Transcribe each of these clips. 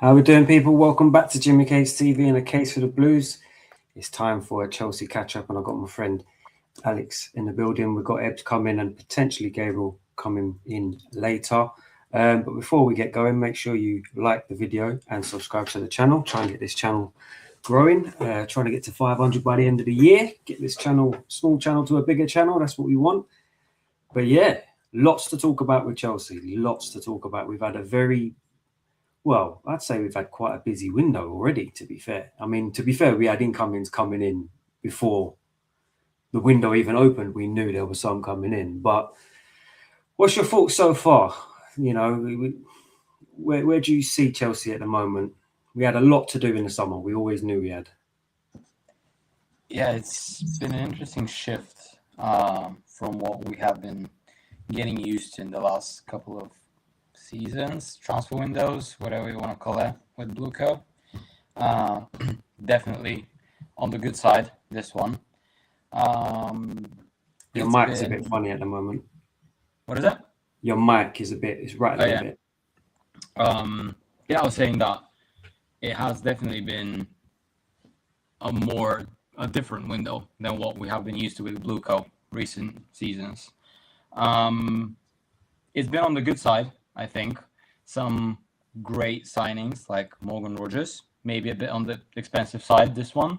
How we doing, people? Welcome back to Jimmy Case TV and a case for the Blues. It's time for a Chelsea catch-up, and I've got my friend Alex in the building. We've got Eb coming and potentially Gabriel coming in later. But before we get going, make sure you like the video and subscribe to the channel. Try and get this channel growing. Trying to get to 500 by the end of the year. Get this small channel, to a bigger channel. That's what we want. But yeah, lots to talk about with Chelsea. Lots to talk about. We've had I'd say we've had quite a busy window already, to be fair. I mean, to be fair, we had incomings coming in before the window even opened. We knew there was some coming in. But what's your thoughts so far? You know, where do you see Chelsea at the moment? We had a lot to do in the summer. We always knew we had. Yeah, it's been an interesting shift from what we have been getting used to in the last couple of seasons, transfer windows, whatever you want to call it, with Blueco. Definitely on the good side, this one. Your mic is a bit funny at the moment. What is that? Your mic is it's rattling a bit. I was saying that it has definitely been a different window than what we have been used to with Blueco recent seasons. It's been on the good side, I think. Some great signings like Morgan Rogers, maybe a bit on the expensive side, this one.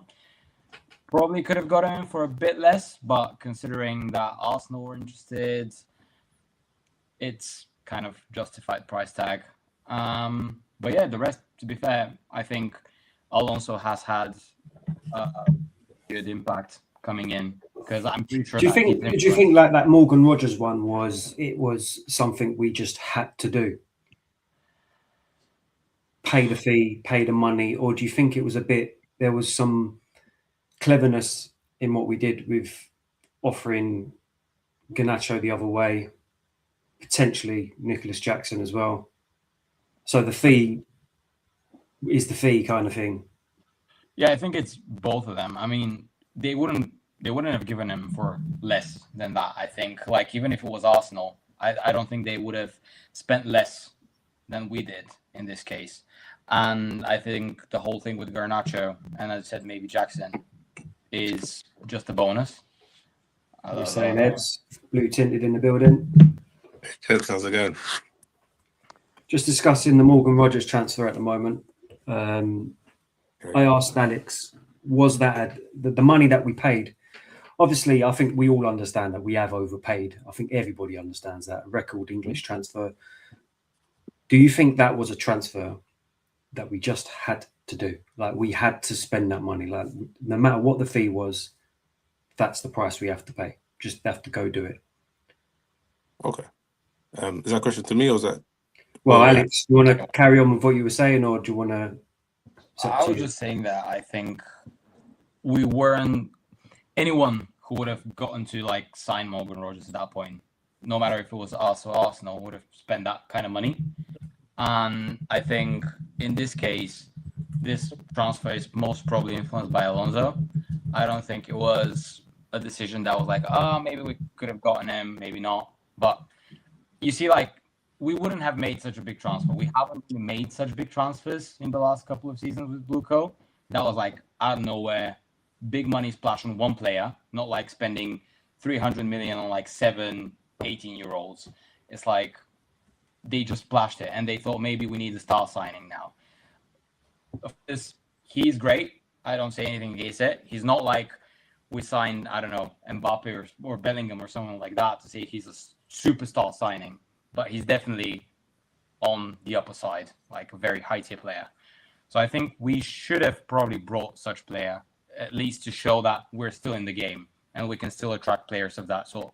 Probably could have got him for a bit less, but considering that Arsenal were interested, it's kind of justified price tag. But yeah, the rest, to be fair, I think Alonso has had a good impact coming in, because I'm pretty sure. Do you think like that Morgan Rogers one was something we just had to do? Pay the fee, pay the money, or do you think it was there was some cleverness in what we did with offering Garnacho the other way, potentially Nicholas Jackson as well? So the fee is the fee kind of thing. Yeah, I think it's both of them. I mean, they wouldn't have given him for less than that, I think. Like, even if it was Arsenal, I don't think they would have spent less than we did in this case. And I think the whole thing with Garnacho, and as I said, maybe Jackson, is just a bonus. You're saying Ed's blue tinted in the building. How's it going? Just discussing the Morgan Rogers transfer at the moment. I asked Alex, was that the money that we paid? Obviously, I think we all understand that we have overpaid. I think everybody understands that. Record English transfer. Do you think that was a transfer that we just had to do? Like, we had to spend that money. Like, no matter what the fee was, that's the price we have to pay. Just have to go do it. Okay. Is that a question to me, or is that? Well, Alex, you want to carry on with what you were saying, or do you want to? I was just saying that I think we weren't anyone who would have gotten to like sign Morgan Rogers at that point, no matter if it was us or Arsenal, would have spent that kind of money. And I think in this case, this transfer is most probably influenced by Alonso. I don't think it was a decision that was like, maybe we could have gotten him, maybe not. But you see, like, we wouldn't have made such a big transfer. We haven't really made such big transfers in the last couple of seasons with Blueco. That was like out of nowhere, big money splash on one player, not like spending 300 million on like 18-year-olds. It's like they just splashed it and they thought maybe we need a star signing now. Of course, he's great. I don't say anything against it. He's not like we signed, I don't know, Mbappe or Bellingham or someone like that to say he's a superstar signing. But he's definitely on the upper side, like a very high-tier player. So I think we should have probably brought such player, at least to show that we're still in the game and we can still attract players of that sort.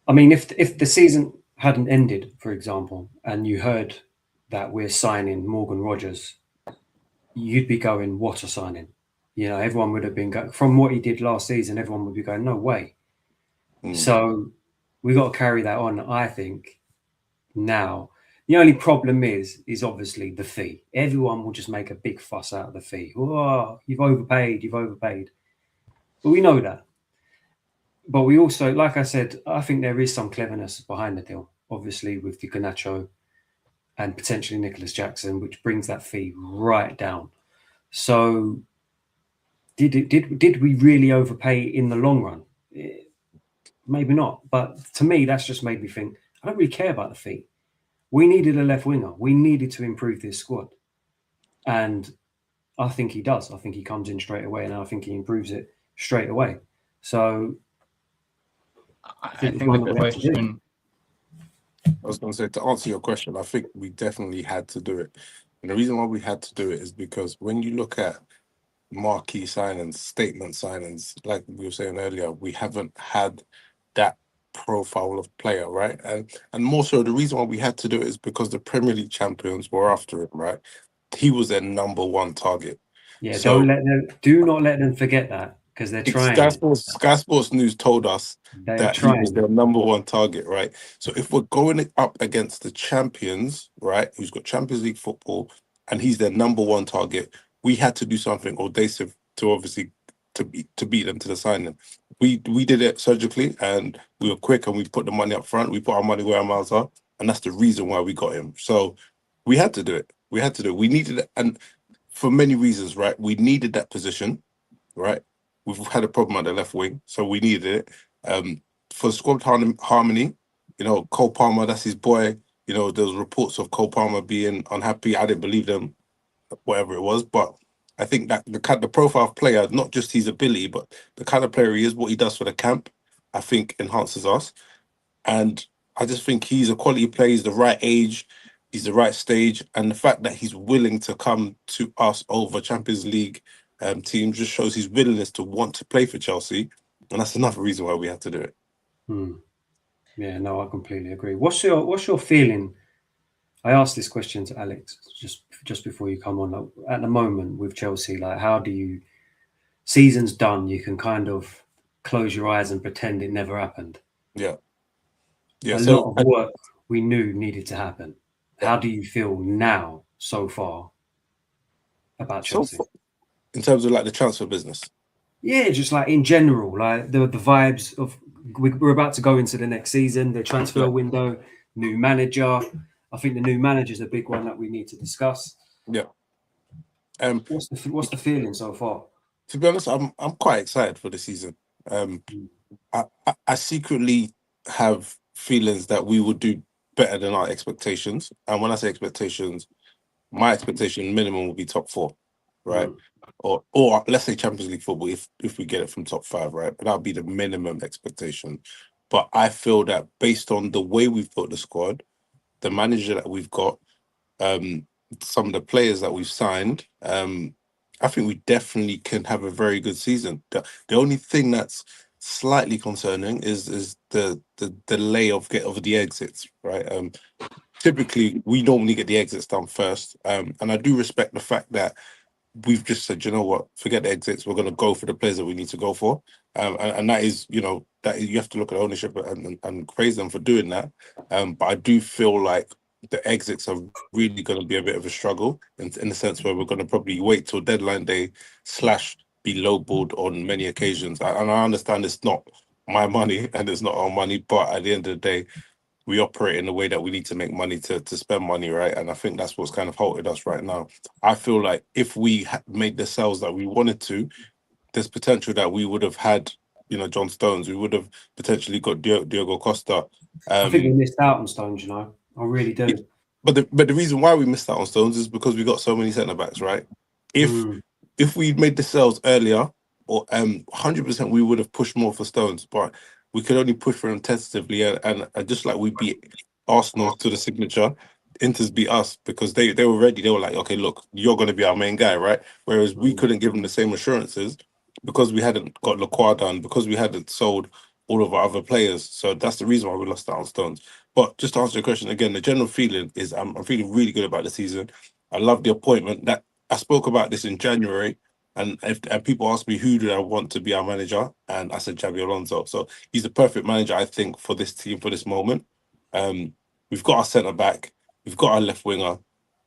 I mean, if the season hadn't ended, for example, and you heard that we're signing Morgan Rogers, you'd be going, what a signing. You know, everyone would have been going, from what he did last season, everyone would be going, no way. So we got to carry that on, I think. Now, the only problem is obviously the fee. Everyone will just make a big fuss out of the fee. Oh, you've overpaid. But we know that. But we also, like I said, I think there is some cleverness behind the deal, obviously, with the Garnacho and potentially Nicholas Jackson, which brings that fee right down. So did we really overpay in the long run? Maybe not. But to me, that's just made me think, I don't really care about the fee. We needed a left winger. We needed to improve this squad. And I think he does. I think he comes in straight away, and I think he improves it straight away. So I think the question... I was going to say, to answer your question, I think we definitely had to do it. And the reason why we had to do it is because when you look at marquee signings, statement signings, like we were saying earlier, we haven't had that profile of player, right? And more so, the reason why we had to do it is because the Premier League champions were after him, right? He was their number one target. Yeah, so do not let them forget that, because they're trying. Sky Sports News told us that he was their number one target, right? So if we're going up against the champions, right, who's got Champions League football, and he's their number one target, we had to do something audacious to obviously to beat them to the signing. We did it surgically, and we were quick, and we put the money up front. We put our money where our mouths are, and that's the reason why we got him. So we had to do it. We had to do it. We needed it, and for many reasons, right? We needed that position, right? We've had a problem at the left wing, so we needed it. For squad harmony, you know, Cole Palmer, that's his boy. You know, there was reports of Cole Palmer being unhappy. I didn't believe them, whatever it was, but I think that the profile of player, not just his ability, but the kind of player he is, what he does for the camp, I think enhances us. And I just think he's a quality player. He's the right age, he's the right stage, and the fact that he's willing to come to us over Champions League teams just shows his willingness to want to play for Chelsea, and that's another reason why we had to do it. Yeah, no, I completely agree. What's your feeling? I asked this question to Alex just before you come on. At the moment with Chelsea, like, how do you? Season's done. You can kind of close your eyes and pretend it never happened. Yeah. A lot of work we knew needed to happen. How do you feel now so far about Chelsea? In terms of like the transfer business? Yeah, just like in general, like the vibes of we're about to go into the next season, the transfer window, new manager. I think the new manager is a big one that we need to discuss. Yeah. What's the feeling so far? To be honest, I'm quite excited for the season. I secretly have feelings that we would do better than our expectations. And when I say expectations, my expectation minimum will be top 4, right? Or let's say Champions League football if we get it from top 5, right? But that'll be the minimum expectation. But I feel that based on the way we've built the squad, the manager that we've got, some of the players that we've signed, I think we definitely can have a very good season. The only thing that's slightly concerning is the delay of the exits, right? Typically, we normally get the exits done first, and I do respect the fact that we've just said, you know what, forget the exits. We're going to go for the players that we need to go for, and that is, you know, you have to look at ownership and praise them for doing that. But I do feel like the exits are really going to be a bit of a struggle in the sense where we're going to probably wait till deadline day / be lowballed on many occasions. And I understand it's not my money and it's not our money, but at the end of the day, we operate in a way that we need to make money to spend money, right? And I think that's what's kind of halted us right now. I feel like if we made the sales that we wanted to, there's potential that we would have had, you know, John Stones. We would have potentially got Diogo Costa. I think we missed out on Stones, you know. I really do. But the reason why we missed out on Stones is because we got so many centre backs, right? If we'd made the sales earlier, or 100%, we would have pushed more for Stones, but we could only push for him tentatively, and just like we beat Arsenal to the signature, Inter's beat us because they were ready. They were like, okay, look, you're going to be our main guy, right? Whereas we couldn't give them the same assurances because we hadn't got Lacroix done, because we hadn't sold all of our other players. So that's the reason why we lost out on Stones. But just to answer your question again, the general feeling is I'm feeling really good about the season. I love the appointment. That I spoke about this in January, and people ask me who do I want to be our manager, and I said Xabi Alonso. So he's the perfect manager, I think, for this team for this moment. We've got our centre back, we've got our left winger,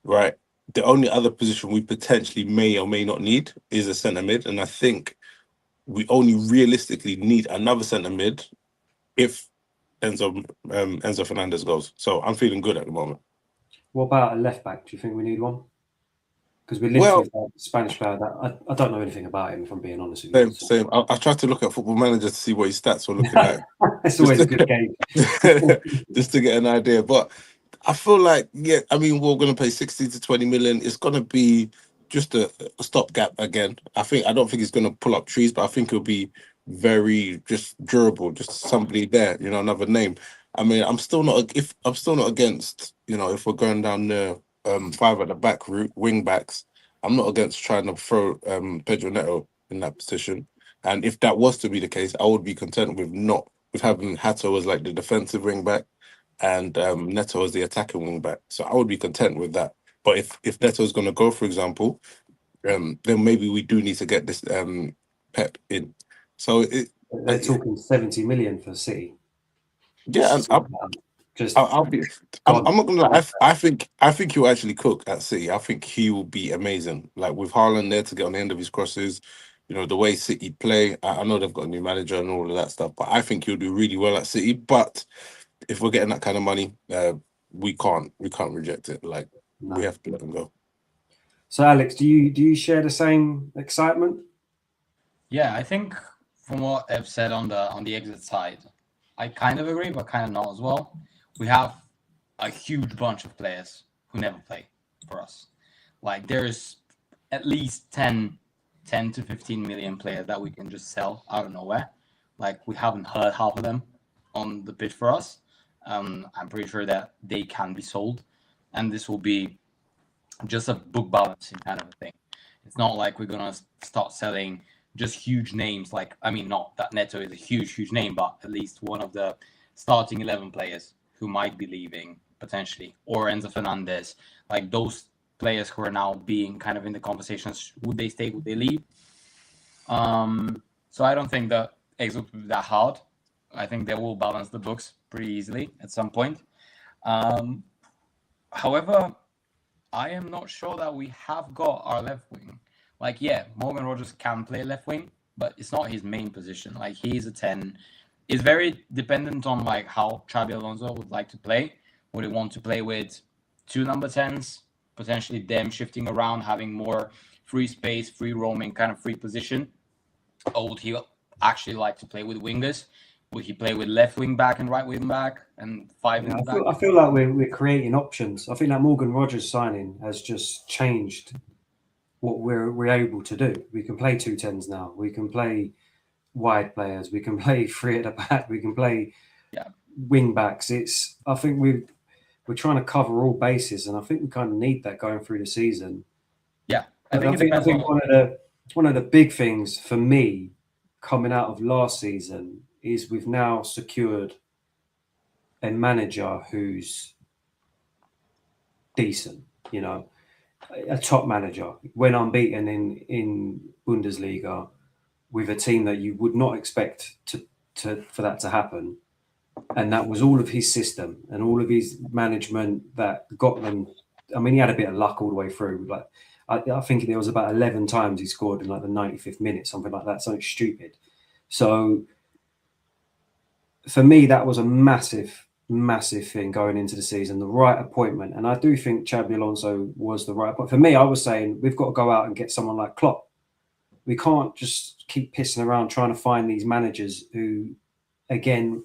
right? The only other position we potentially may or may not need is a centre mid, and I think we only realistically need another centre mid if Enzo Fernandez goes. So I'm feeling good at the moment. What about a left back? Do you think we need one? Because we're linked Well, with a Spanish player that I don't know anything about him, if I'm being honest with you. same. I tried to look at Football Manager to see what his stats were looking like. It's always a good game. Just to get an idea. But I feel like, yeah, I mean, we're going to pay 60 to 20 million. It's going to be just a stopgap again. I don't think he's going to pull up trees, but I think he'll be very just durable, just somebody there, another name. I mean, I'm still not against, if we're going down the five at the back route, wing backs, I'm not against trying to throw Pedro Neto in that position. And if that was to be the case, I would be content with having Hato as like the defensive wing back and Neto as the attacking wing back. So I would be content with that. But if Neto is going to go, for example, then maybe we do need to get this Pep in. So they're talking 70 million for City. Yeah, and I'm not gonna lie. I think he'll actually cook at City. I think he will be amazing. Like with Haaland there to get on the end of his crosses, the way City play. I know they've got a new manager and all of that stuff, but I think he'll do really well at City. But if we're getting that kind of money, we can't reject it. Like we have to let him go. So Alex, do you share the same excitement? Yeah, I think from what Ev said on the exit side, I kind of agree, but kind of not as well. We have a huge bunch of players who never play for us. Like there's at least 10 to 15 million players that we can just sell out of nowhere. Like we haven't heard half of them on the pitch for us. I'm pretty sure that they can be sold, and this will be just a book balancing kind of a thing. It's not like we're gonna start selling just huge names. Like, I mean, not that Neto is a huge name, but at least one of the starting 11 players who might be leaving potentially, or Enzo Fernandez, like those players who are now being kind of in the conversations, would they stay, would they leave? So I don't think that exit will be that hard. I think they will balance the books pretty easily at some point. However, I am not sure that we have got our left wing. Like, yeah, Morgan Rogers can play left wing, but it's not his main position. Like, he's a 10. It's very dependent on, like, how Xabi Alonso would like to play. Would he want to play with 2 number 10s, potentially them shifting around, having more free space, free roaming, kind of free position? Or would he actually like to play with wingers? Would he play with left wing back and right wing back and 5 in the back? I feel like we're creating options. I think that Morgan Rogers signing has just changed what we're able to do. We can play 2 10s now. We can play wide players. We can play 3 at the back. We can play wing backs. I think we're trying to cover all bases, and I think we kind of need that going through the season. Yeah, I think one of the big things for me coming out of last season is we've now secured a manager who's decent, a top manager, went unbeaten in Bundesliga with a team that you would not expect for that to happen. And that was all of his system and all of his management that got them. I mean, he had a bit of luck all the way through. Like I think there was about 11 times he scored in like the 95th minute, something like that, something stupid. So for me, that was a massive thing going into the season, the right appointment. And I do think Xabi Alonso was the right appointment. For me, I was saying we've got to go out and get someone like Klopp. We can't just keep pissing around trying to find these managers who, again,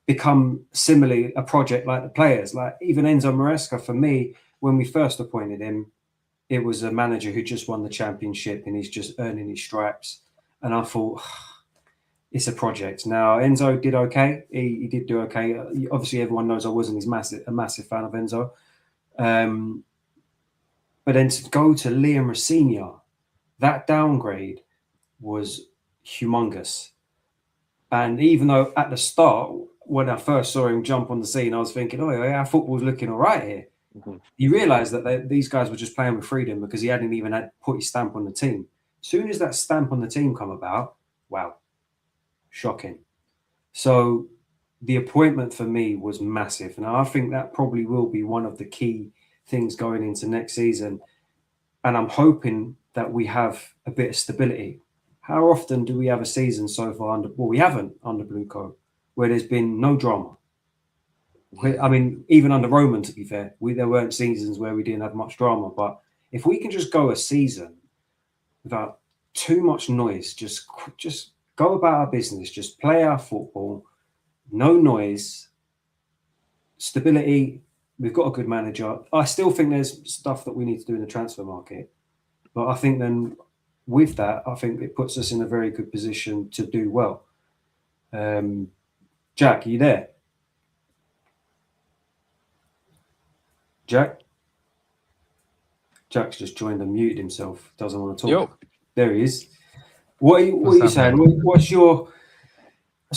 become similarly a project like the players. Like even Enzo Maresca, for me, when we first appointed him, it was a manager who just won the championship and he's just earning his stripes. And I thought, it's a project. Now, Enzo did okay. He did do okay. Obviously, everyone knows I wasn't a massive fan of Enzo. But then to go to Liam Rosenior, that downgrade was humongous. And even though at the start, when I first saw him jump on the scene, I was thinking, oh, yeah, our football's looking all right here. Mm-hmm. You realise that these guys were just playing with freedom because he hadn't even had put his stamp on the team. As soon as that stamp on the team come about, wow, shocking. So the appointment for me was massive. And I think that probably will be one of the key things going into next season. And I'm hoping that we have a bit of stability. How often do we have a season so far we haven't under Blueco, where there's been no drama? I mean, even under Roman, to be fair, there weren't seasons where we didn't have much drama. But if we can just go a season without too much noise, just go about our business, just play our football, no noise, stability. We've got a good manager. I still think there's stuff that we need to do in the transfer market, but I think then with that, I think it puts us in a very good position to do well. Jack, are you there? Jack's just joined and muted himself. Doesn't want to talk. Yo. There he is. What are you saying? What's your?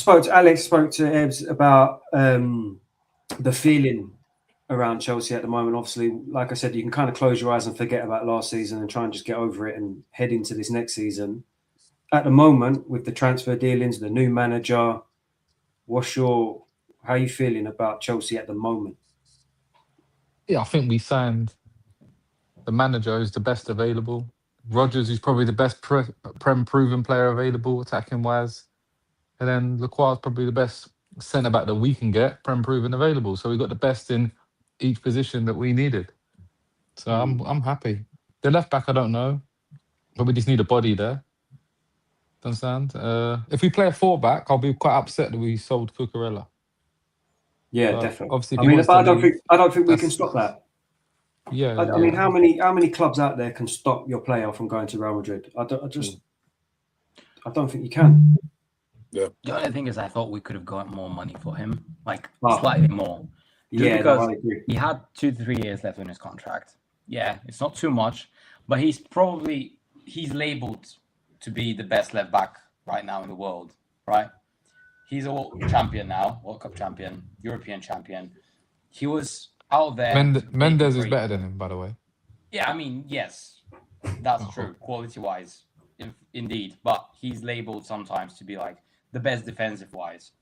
Alex spoke to Ebbs about the feeling around Chelsea at the moment. Obviously, like I said, you can kind of close your eyes and forget about last season and try and just get over it and head into this next season. At the moment, with the transfer dealings, the new manager, how are you feeling about Chelsea at the moment? Yeah, I think we signed the manager who's the best available. Rodgers, who's probably the best Prem proven player available, attacking wise. And then Lacroix's probably the best centre back that we can get, Prem proven available. So we got the best in each position that we needed. So I'm happy. The left back, I don't know, but we just need a body there. Understand? If we play a 4-back, I'll be quite upset that we sold Cucurella. Yeah, definitely. Obviously, I don't think we can stop that. Yeah. I mean, how many clubs out there can stop your player from going to Real Madrid? I don't think you can. Yeah. The only thing is, I thought we could have got more money for him, like slightly more. Because he had 2 to 3 years left on his contract. Yeah, it's not too much, but he's labeled to be the best left back right now in the world, right? He's a world champion now, World Cup champion, European champion. He was out there. Mendes is better than him, by the way. Yeah, I mean, yes, that's true, quality-wise, indeed. But he's labeled sometimes to be like the best defensive-wise.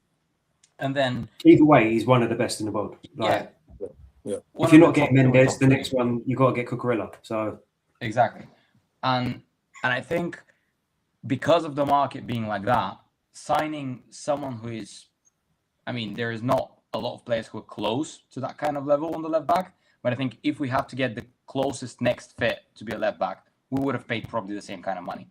And then either way, he's one of the best in the world. Yeah. If you're not getting Mendes, the next one you got to get Cucurella. So exactly, and I think because of the market being like that, signing someone who is, I mean, there is not a lot of players who are close to that kind of level on the left back. But I think if we have to get the closest next fit to be a left back, we would have paid probably the same kind of money.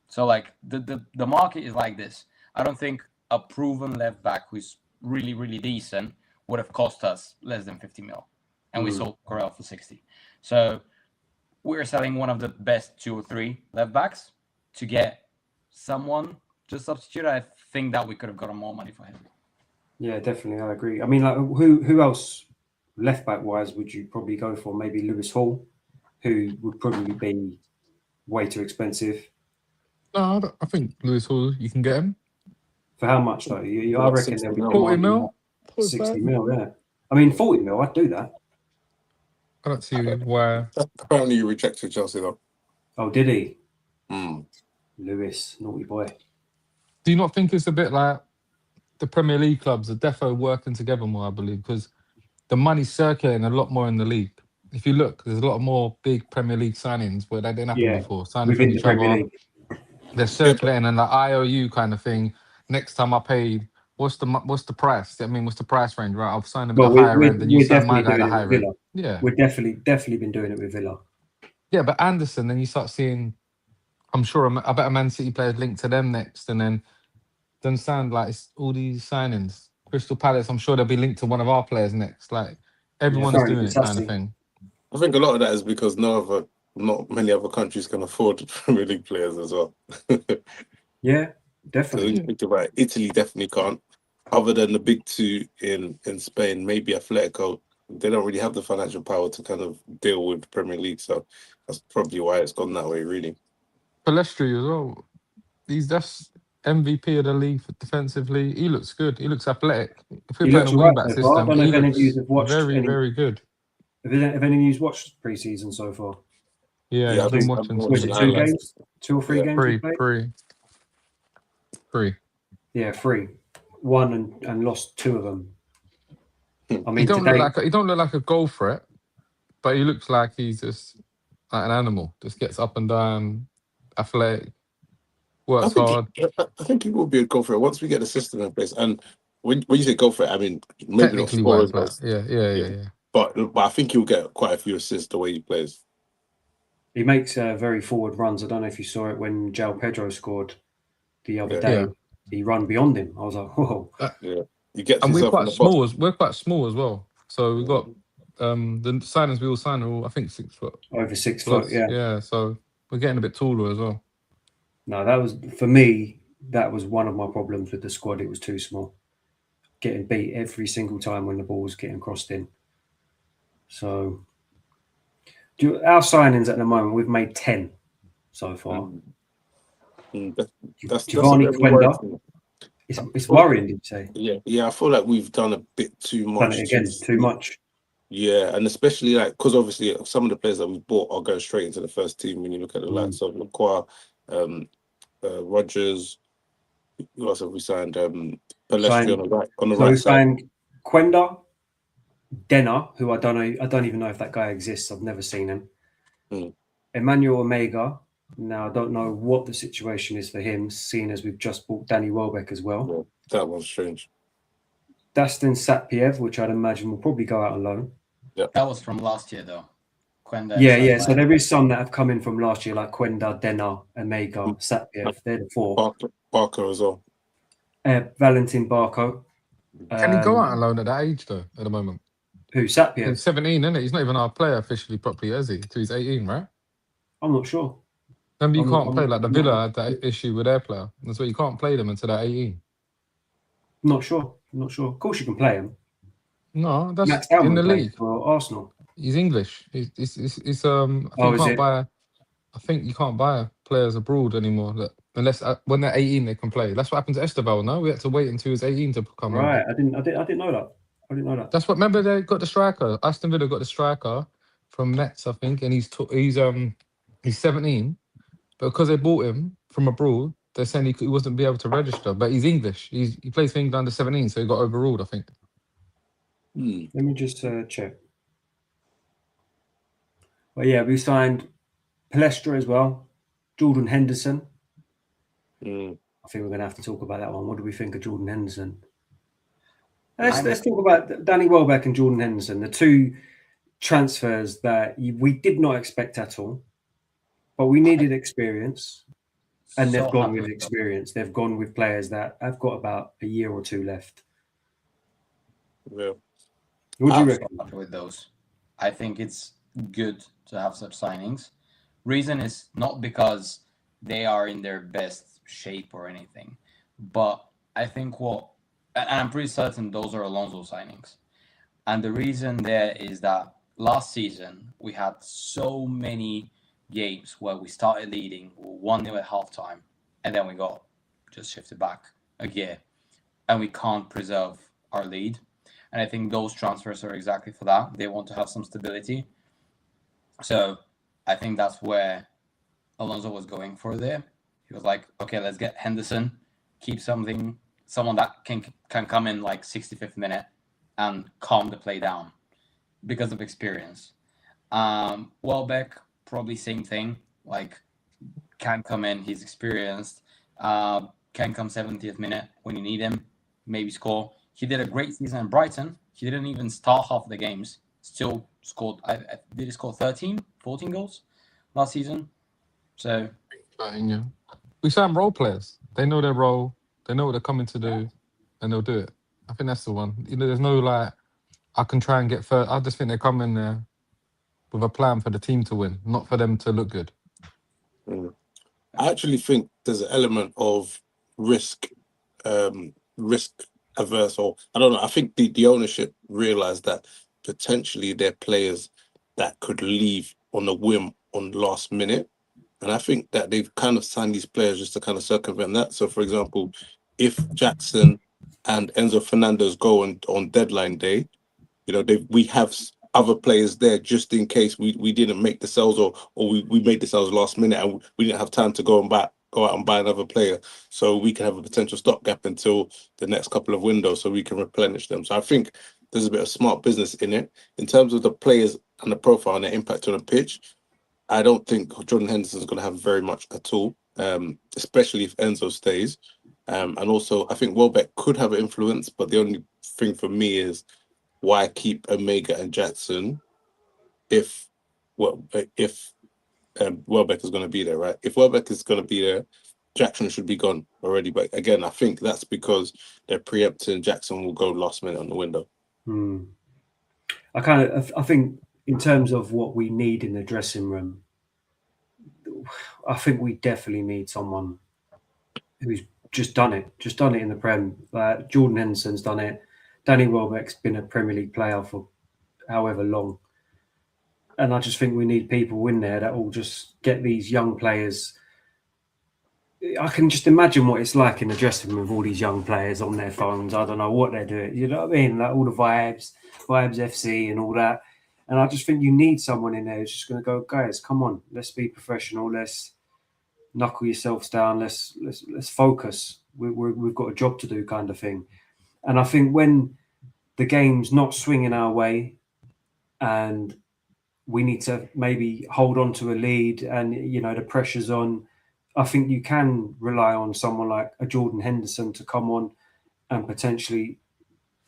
So like the market is like this. I don't think a proven left back who's really, really decent would have cost us less than 50 mil. And we sold Corel for 60. So we're selling one of the best 2 or 3 left backs to get someone to substitute. I think that we could have gotten more money for him. Yeah, definitely. I agree. I mean, like who else left back wise would you probably go for? Maybe Lewis Hall, who would probably be way too expensive. No, I think Lewis Hall, you can get him. For how much though? I reckon there'll be 40 mil. 60 mil, yeah. I mean, 40 mil, I'd do that. I don't see why. Apparently, you rejected Chelsea though. Oh, did he? Lewis, naughty boy. Do you not think it's a bit like the Premier League clubs are defo working together more, I believe, because the money's circulating a lot more in the league. If you look, there's a lot more big Premier League signings where that didn't happen before. Signing from each other. They're circulating and like IOU kind of thing. Next time I paid, what's the price? I mean, what's the price range, right? I've signed them at the higher end, and you sign my guy at the higher end. Yeah, we're definitely been doing it with Villa. Yeah, but Anderson, then you start seeing. I'm sure I bet a Man City players linked to them next, and then doesn't sound like it's all these signings. Crystal Palace, I'm sure they'll be linked to one of our players next. Like everyone's doing it, kind of thing. I think a lot of that is because not many other countries can afford Premier League players as well. Yeah, definitely. So think about it, Italy definitely can't. Other than the big 2 in Spain, maybe Atletico, they don't really have the financial power to kind of deal with the Premier League. So that's probably why it's gone that way, really. Palestri as well. That's MVP of the league defensively. He looks good. He looks athletic. If we're playing a wing-back system, he looks very good. Have any of you watched pre-season so far? Yeah, I've been watching. Was it 2 games? 2 or 3 games? Three. Yeah, 3. Won and lost 2 of them. I mean, he don't look like a goal threat, but he looks like he's just like an animal. Just gets up and down, athletic, works hard. I think he will be a goal threat once we get the system in place. And when you say go for it, I mean maybe not Technically score as wise, well. like, yeah. But I think he'll get quite a few assists the way he plays. He makes very forward runs. I don't know if you saw it when João Pedro scored the other day. Yeah. He run beyond him. I was like, whoa. Yeah, you get And yourself in the box. we're quite small as well. So we've got the signings we all signed are all, I think 6 foot. Over 6 plus. foot, yeah. Yeah, so we're getting a bit taller as well. No, that was, for me, that was one of my problems with the squad. It was too small. Getting beat every single time when the ball was getting crossed in. So, our signings at the moment, we've made 10 so far. That's Giovanni a bit worrying. Quenda. It's worrying, did you say? Yeah. I feel like we've done a bit too much. Done it again, too much. Yeah, and especially like because obviously some of the players that we bought are going straight into the first team. When you look at the likes of Lacroix, Rogers, who else have we signed? Palestri on the right we side. signed Quenda, Denner, who I don't even know if that guy exists. I've never seen him. Emmanuel Omega. Now I don't know what the situation is for him, seeing as we've just bought Danny Welbeck as well. Yeah, that one's strange. Dastin Satpiev, which I'd imagine will probably go out on loan. Yeah, that was from last year though. Quenda. Yeah. So there is some that have come in from last year, like Quenda, Denner, Omega, Satpiev. They're the 4. Barker as well. Valentin Barco. Can he go out on loan at that age though? At the moment, Who? Satpiev? he's 17, isn't it? He's not even our player officially properly, is he? So he's 18, right? I'm not sure. Remember, you can't play like the Villa had that issue with their player. That's why you can't play them until they're 18. Not sure. Of course, you can play him. No, that's Max in the league for Arsenal. He's English. He's I think you can't buy players abroad anymore unless when they're 18 they can play. That's what happened to Esteban. No, we had to wait until he was 18 to come over. Right, I didn't know that. I didn't know that. That's what. Remember, they got the striker. Aston Villa got the striker from Nets, I think, and he's 17, but because they bought him from abroad, they're saying he wasn't be able to register. But he's English. He plays for England under 17, so he got overruled, I think. Let me just check. Well, yeah, we signed Palestra as well, Jordan Henderson. I think we're going to have to talk about that one. What do we think of Jordan Henderson? Let's talk about Danny Welbeck and Jordan Henderson, the two transfers that we did not expect at all, but we needed experience, and they've gone with experience. They've gone with players that have got about a year or two left. Yeah. What do you reckon? With those, I think it's good to have such signings. Reason is not because they are in their best shape or anything, but I think and I'm pretty certain those are Alonso signings. And the reason there is that last season we had so many games where we started leading 1-0 at halftime, and then we got just shifted back a gear, and we can't preserve our lead. And I think those transfers are exactly for that. They want to have some stability. So I think that's where Alonso was going for there. He was like, okay, let's get Henderson, keep someone that can come in like 65th minute and calm the play down because of experience. Welbeck, probably same thing. Like, can come in, he's experienced, can come 70th minute when you need him, maybe score. He did a great season in Brighton. He didn't even start half the games. Still scored. Did he score 13, 14 goals last season? So, yeah. We sign role players. They know their role. They know what they're coming to do, and they'll do it. I think that's the one. There's no like, I can try and get first. I just think they come in there with a plan for the team to win, not for them to look good. I actually think there's an element of risk averse, or I don't know. I think the ownership realized that potentially they're players that could leave on a whim on last minute. And I think that they've kind of signed these players just to kind of circumvent that. So, for example, if Jackson and Enzo Fernandez go on deadline day, we have other players there just in case we didn't make the sales or we made the sales last minute and we didn't have time to go out and buy another player. So we can have a potential stopgap until the next couple of windows so we can replenish them. So I think there's a bit of smart business in it. In terms of the players and the profile and their impact on the pitch, I don't think Jordan Henderson is going to have very much at all, especially if Enzo stays. And also, I think Welbeck could have an influence, but the only thing for me is why keep Omega and Jackson if Welbeck is going to be there, right? If Welbeck is going to be there, Jackson should be gone already. But again, I think that's because they're preempting Jackson will go last minute on the window. I think in terms of what we need in the dressing room, I think we definitely need someone who's just done it in the Prem. Jordan Henderson's done it. Danny Welbeck's been a Premier League player for however long. And I just think we need people in there that will just get these young players. I can just imagine what it's like in the dressing room with all these young players on their phones. I don't know what they're doing. You know what I mean? Like all the vibes FC and all that. And I just think you need someone in there who's just going to go, guys, come on, let's be professional. Let's knuckle yourselves down. Let's focus. We've got a job to do, kind of thing. And I think when the game's not swinging our way, and we need to maybe hold on to a lead, and the pressure's on, I think you can rely on someone like a Jordan Henderson to come on and potentially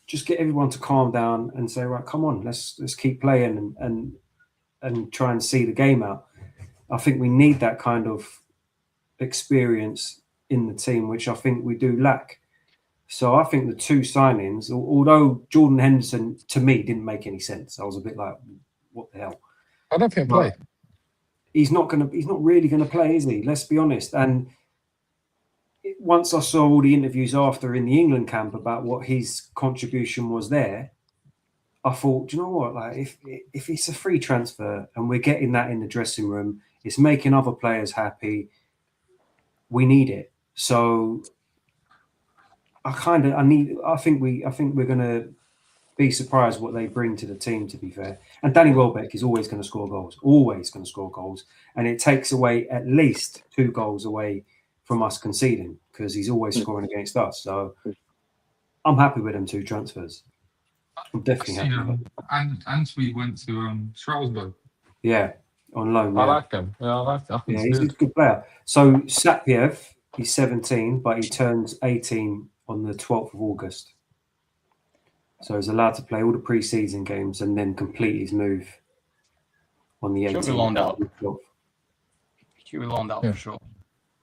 just get everyone to calm down and say, right, come on, let's keep playing and try and see the game out. I think we need that kind of experience in the team, which I think we do lack. So I think the two signings, although Jordan Henderson to me didn't make any sense, I was a bit like, what the hell? I don't think he'll play. He's not really gonna play, is he? Let's be honest. And once I saw all the interviews after in the England camp about what his contribution was there, I thought, do you know what? Like if it's a free transfer and we're getting that in the dressing room, it's making other players happy. We need it. So I think we're gonna be surprised what they bring to the team, to be fair. And Danny Welbeck is always going to score goals. And it takes away at least 2 goals away from us conceding because he's always scoring against us. So I'm happy with them 2 transfers. I'm definitely happy with them. And Antwi went to Strasbourg. Yeah, on loan. I Yeah. like him. Yeah, I like him. Yeah, he's a good player. So Sapiev, he's 17, but he turns 18 on the 12th of August. So he's allowed to play all the pre-season games and then complete his move on the 18th. Should be loaned out. Should be loaned out for sure.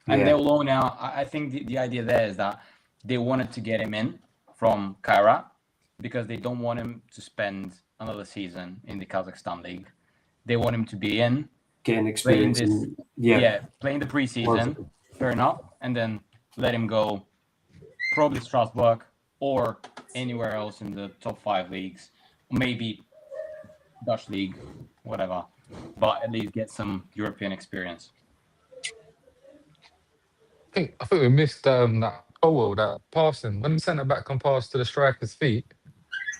And they'll loan out. I think the idea there is that they wanted to get him in from Kaira because they don't want him to spend another season in the Kazakhstan league. They want him to be in, getting experience, playing the pre-season, fair enough, and then let him go, probably Strasbourg or anywhere else in the top 5 leagues, maybe Dutch league, whatever, but at least get some European experience. I think we missed that that passing. When the centre back can pass to the striker's feet,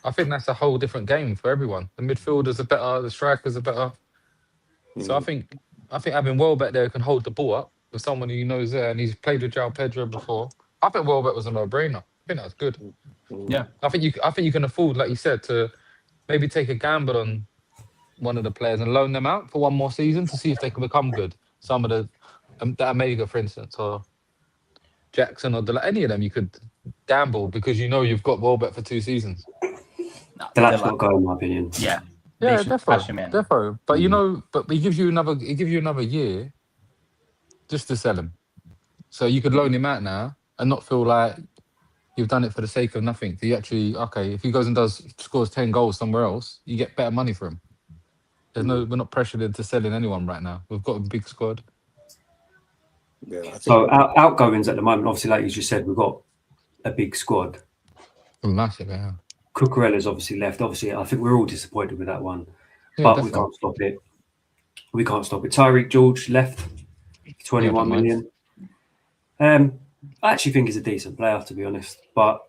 I think that's a whole different game for everyone. The midfielders are better, the strikers are better. So I think having Welbeck there who can hold the ball up with someone who knows there, and he's played with João Pedro before. I think Welbeck was a no-brainer. I think that's good. Yeah, I think you can afford, like you said, to maybe take a gamble on one of the players and loan them out for one more season to see if they can become good. Some of the that Omega, for instance, or Jackson, or any of them, you could gamble because you've got Welbeck for 2 seasons. That's not go, in my opinion. Yeah, defo. But but he gives you another year just to sell him. So you could loan him out now and not feel like you've done it for the sake of nothing. You actually, if he goes and scores 10 goals somewhere else, you get better money for him. We're not pressured into selling anyone right now. We've got a big squad. Yeah. So outgoings at the moment, obviously, like you just said, we've got a big squad. Massive, yeah. Cucurella's obviously left. Obviously, I think we're all disappointed with that one, Yeah, but we can't stop it. Tyreek George left, 21 million. I actually think he's a decent player, to be honest. But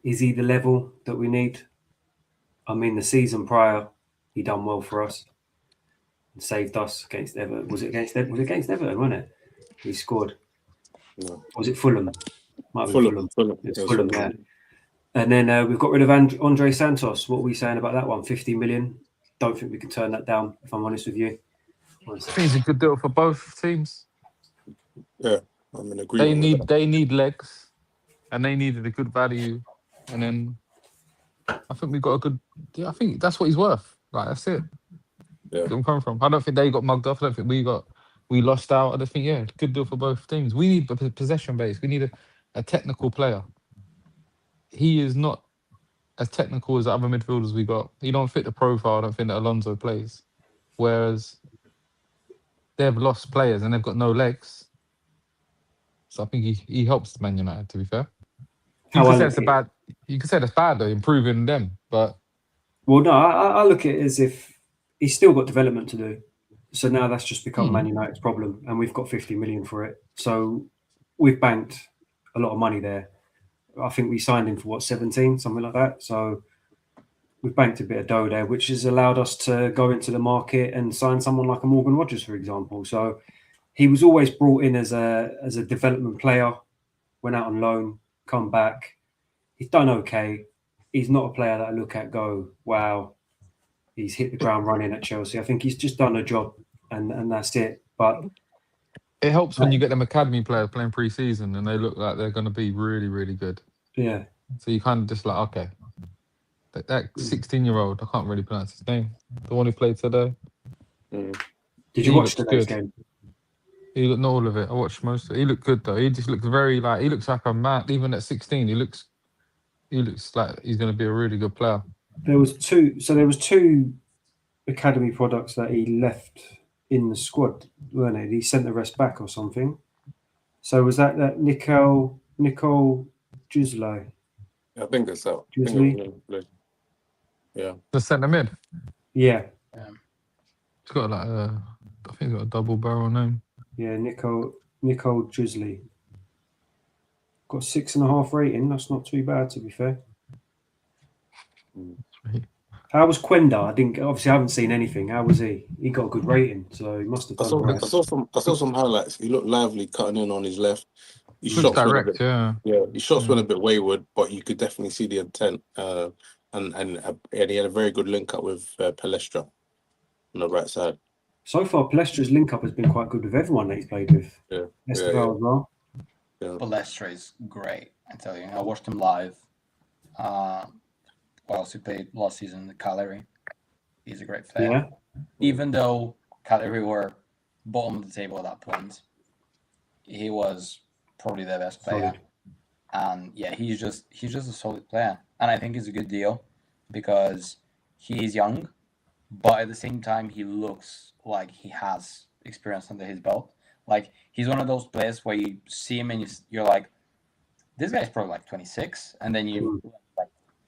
is he the level that we need? I mean, the season prior, he done well for us and saved us against Everton. Was it against Everton, wasn't it? He scored. No. Was it Fulham? Might have been Fulham. It's Fulham, yeah. And then we've got rid of Andre Santos. What are we saying about that one? 50 million. Don't think we can turn that down, if I'm honest with you. I think it's a good deal for both teams. Yeah. I'm in agreement. They need legs, and they needed a good value, and then I think we got a good. Yeah, I think that's what he's worth. Like that's it. Yeah. Where I'm coming from. I don't think they got mugged off. I don't think we lost out. I just think good deal for both teams. We need a possession base. We need a technical player. He is not as technical as the other midfielders we got. He don't fit the profile. I don't think that Alonso plays. Whereas they've lost players and they've got no legs. So I think he helps Man United. To be fair, you could say that's bad though, improving them. But no, I look at it as if he's still got development to do. So now that's just become Man United's problem, and we've got 50 million for it. So we've banked a lot of money there. I think we signed him for 17, something like that. So we've banked a bit of dough there, which has allowed us to go into the market and sign someone like a Morgan Rogers, for example. So he was always brought in as a development player, went out on loan, come back. He's done okay. He's not a player that I look at, go, wow, he's hit the ground running at Chelsea. I think he's just done a job, and that's it. But it helps when you get them academy players playing pre-season and they look like they're going to be really, really good. Yeah. So you kind of just like, okay, that 16-year-old, I can't really pronounce his name, the one who played today. Did you watch today's game? He looked, not all of it. I watched most of it. He looked good though. He just looks he looks like a man. Even at 16, he looks like he's going to be a really good player. There was two academy products that he left in the squad, weren't it? He sent the rest back or something. So was that Nicole Juslo? I think it's that. Yeah. The centre mid. Yeah. It's got like I think it's got a double barrel name. Yeah, Nicole Jusli. Got 6.5 rating. That's not too bad, to be fair. How was Quenda? I haven't seen anything. How was he? He got a good rating, so he must have done right. I saw some highlights. He looked lively, cutting in on his left. His shots direct, his shots went a bit wayward, but you could definitely see the intent. And he had a very good link up with Palestra on the right side. So far, Palestra's link up has been quite good with everyone that he's played with. Yeah, as well. Yeah. Palestra is great. I tell you, I watched him live. Whilst he played last season in the Cagliari. He's a great player. Yeah. Even though Cagliari were bottom of the table at that point, he was probably their best player. Solid. And yeah, he's just a solid player. And I think it's a good deal because he is young, but at the same time he looks like he has experience under his belt. Like he's one of those players where you see him and you're like, this guy's probably like 26, and then you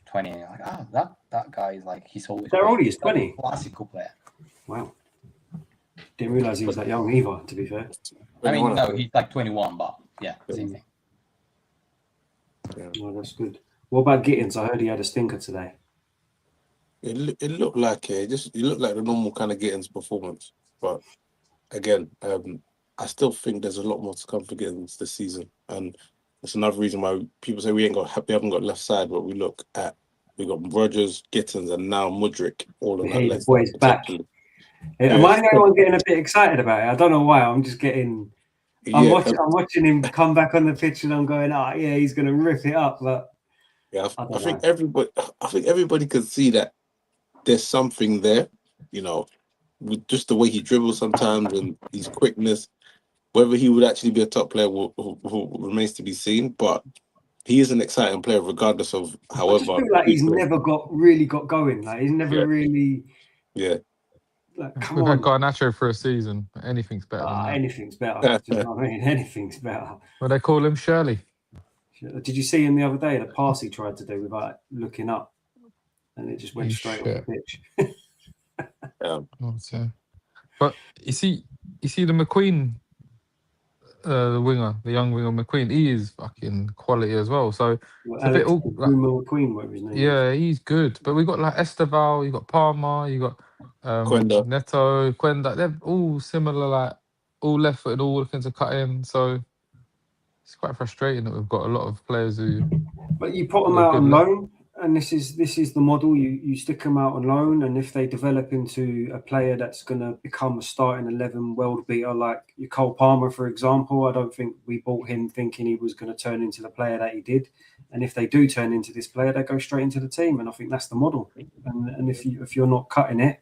20, and you're like, that guy is like, he's always. How old he is? 20. Classical player. Wow. Didn't realise he was that young either, to be fair. I mean, no, he's like 21, but yeah, same thing. Yeah. Oh, that's good. What about Gittins? I heard he had a stinker today. It looked like it looked like the normal kind of Gittins performance, but again, I still think there's a lot more to come for Gittins this season, and that's another reason why people say we haven't got left side, but we've got Rogers, Gittins, and now Mudryk all on that left. The boy's back. Am I the only one getting a bit excited about it? I don't know why. I'm just getting. I'm watching him come back on the pitch, and I'm going, he's going to rip it up. But yeah, I think everybody could see that there's something there, with just the way he dribbles sometimes and his quickness. Whether he would actually be a top player who remains to be seen, but he is an exciting player regardless of however. I just feel like he's never really got going. Like he's never really. Yeah. Like, We've had Garnacho for a season. Anything's better than that. Anything's better. Do you know what I mean? Anything's better. Well, they call him Shirley. Did you see him the other day? The pass he tried to do without looking up, and it just went straight on the pitch. But you see the McQueen, the winger, the young winger McQueen. He is fucking quality as well. So it's a bit McQueen, whatever his name. Yeah, he's good. But we got like Esteval, you got Palmer, you got Neto, Quenda. They're all similar, like all left-footed, all looking to cut in. So it's quite frustrating that we've got a lot of players who. But you put them out on loan, and this is the model. You stick them out on loan, and if they develop into a player that's going to become a starting 11 world beater, like your Cole Palmer, for example, I don't think we bought him thinking he was going to turn into the player that he did. And if they do turn into this player, they go straight into the team, and I think that's the model. And if you're not cutting it,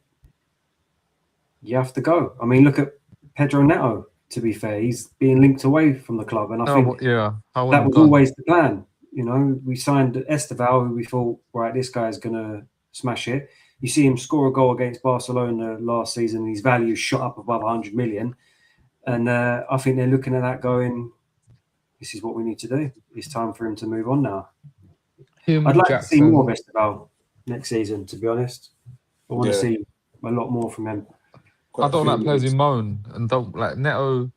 you have to go. I mean, look at Pedro Neto. To be fair, he's being linked away from the club, and I think that was always the plan. You know, we signed Esteval, who we thought, right, this guy's going to smash it. You see him score a goal against Barcelona last season, and his value shot up above 100 million. And I think they're looking at that going, this is what we need to do. It's time for him to move on now. I'd like to see more of Esteval next season, to be honest. I want to see a lot more from him. I don't like players who moan and don't like Neto.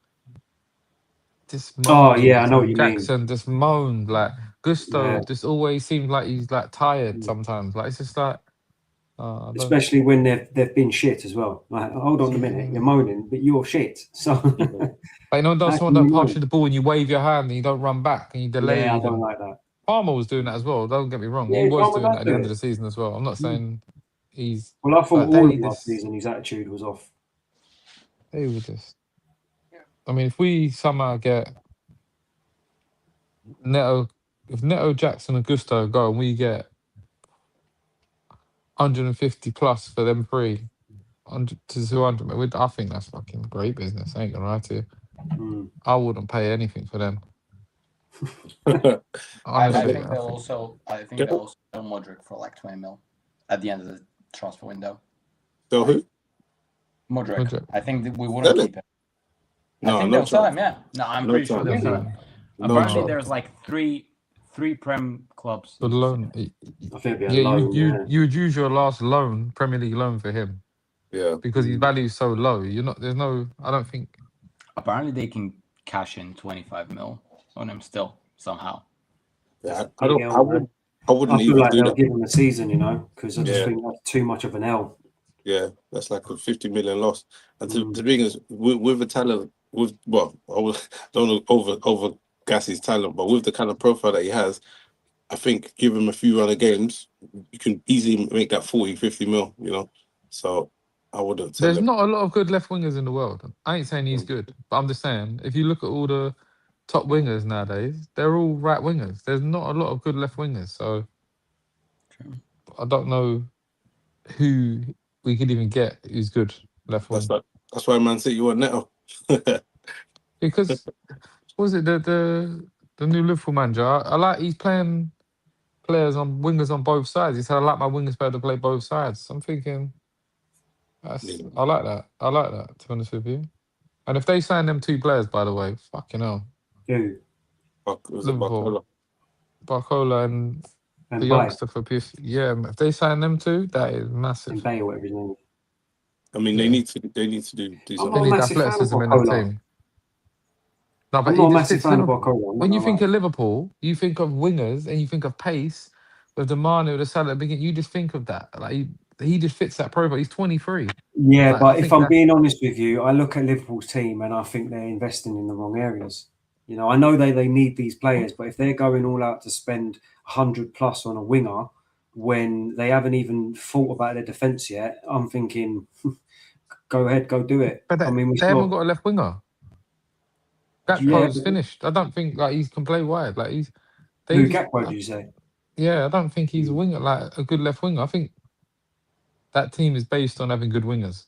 Oh yeah, I know what you Jackson just moaned like Gusto. Just always seems like he's like tired sometimes. Like it's just like, especially when they've been shit as well. Like, hold on a minute, you're moaning, but you're shit. So, like, someone don't pass you the ball and you wave your hand and you don't run back and you delay. Yeah, I don't like that. Palmer was doing that as well. Don't get me wrong. Yeah, he was doing that at the end of the season as well. I'm not saying he's. Well, I thought all of last season his attitude was off. They were just. I mean, if we somehow get Neto, if Neto, Jackson, and Gusto go, and we get 150 plus for them three, 100 to 200, I think that's fucking great business. I ain't gonna lie to you. I wouldn't pay anything for them. I think they'll also sell Modric for like 20 mil at the end of the transfer window. So who? Modric. I think that we wouldn't keep him. I think they'll sell him, yeah. No, I'm pretty sure they'll sell him. Apparently, there's like three Prem clubs. For the loan. You would use your last loan, Premier League loan for him. Yeah. Because his value is so low. I don't think. Apparently, they can cash in 25 mil on him still, somehow. Yeah, I wouldn't feel like they'll give him a season, because I just think that's too much of an L. Yeah, that's like a 50 million loss. And to be honest, with the talent, I don't over gas his talent, but with the kind of profile that he has, I think give him a few run of games, you can easily make that 40, 50 mil, So I wouldn't. There's not a lot of good left wingers in the world. I ain't saying he's good, but I'm just saying if you look at all the top wingers nowadays, they're all right wingers. There's not a lot of good left wingers, so I don't know who we could even get who's good left wing. That's why Man City want Neto. Because what was it the new Liverpool manager? I like he's playing wingers on both sides. He said I like my wingers better to play both sides. I'm thinking I like that. I like that, to be honest with you. And if they sign them two players, by the way, fucking hell. Who? Liverpool. Barcola and the youngster for PS. Yeah, if they sign them two, that is massive. And Bay, whatever his name is. I mean, they need to do something. They need athleticism in the team. No, but I'm not a massive fan of Barcola. When you think of Liverpool, you think of wingers and you think of pace with the Mane, with the Salah at the beginning. You just think of that. Like he just fits that profile. He's 23. Yeah, but if I'm being honest with you, I look at Liverpool's team and I think they're investing in the wrong areas. I know they need these players, but if they're going all out to spend 100 plus on a winger when they haven't even thought about their defence yet, I'm thinking, go ahead, go do it. But they haven't got a left winger. Gakpo's finished. I don't think he can play wide. Gakpo, did you say? Yeah, I don't think he's a winger, like a good left winger. I think that team is based on having good wingers.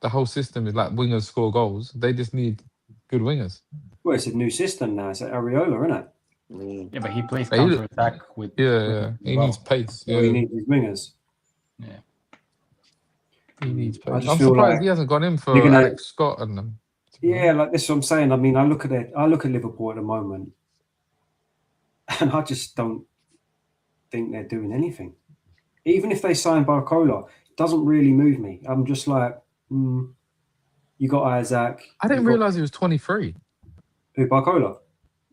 The whole system is like wingers score goals. They just need good wingers. Well, it's a new system now. It's Areola, isn't it? Yeah, but he plays counter-attack with... Yeah. He needs pace. Yeah. He needs his wingers. Yeah. He needs pace. I'm surprised he hasn't gone in for Alex Scott and them. Yeah, like this is what I'm saying. I mean, I look at Liverpool at the moment and I just don't think they're doing anything. Even if they sign Barcola, it doesn't really move me. I'm just like, you got Isaac. I didn't realise he was 23. Who, Barcola?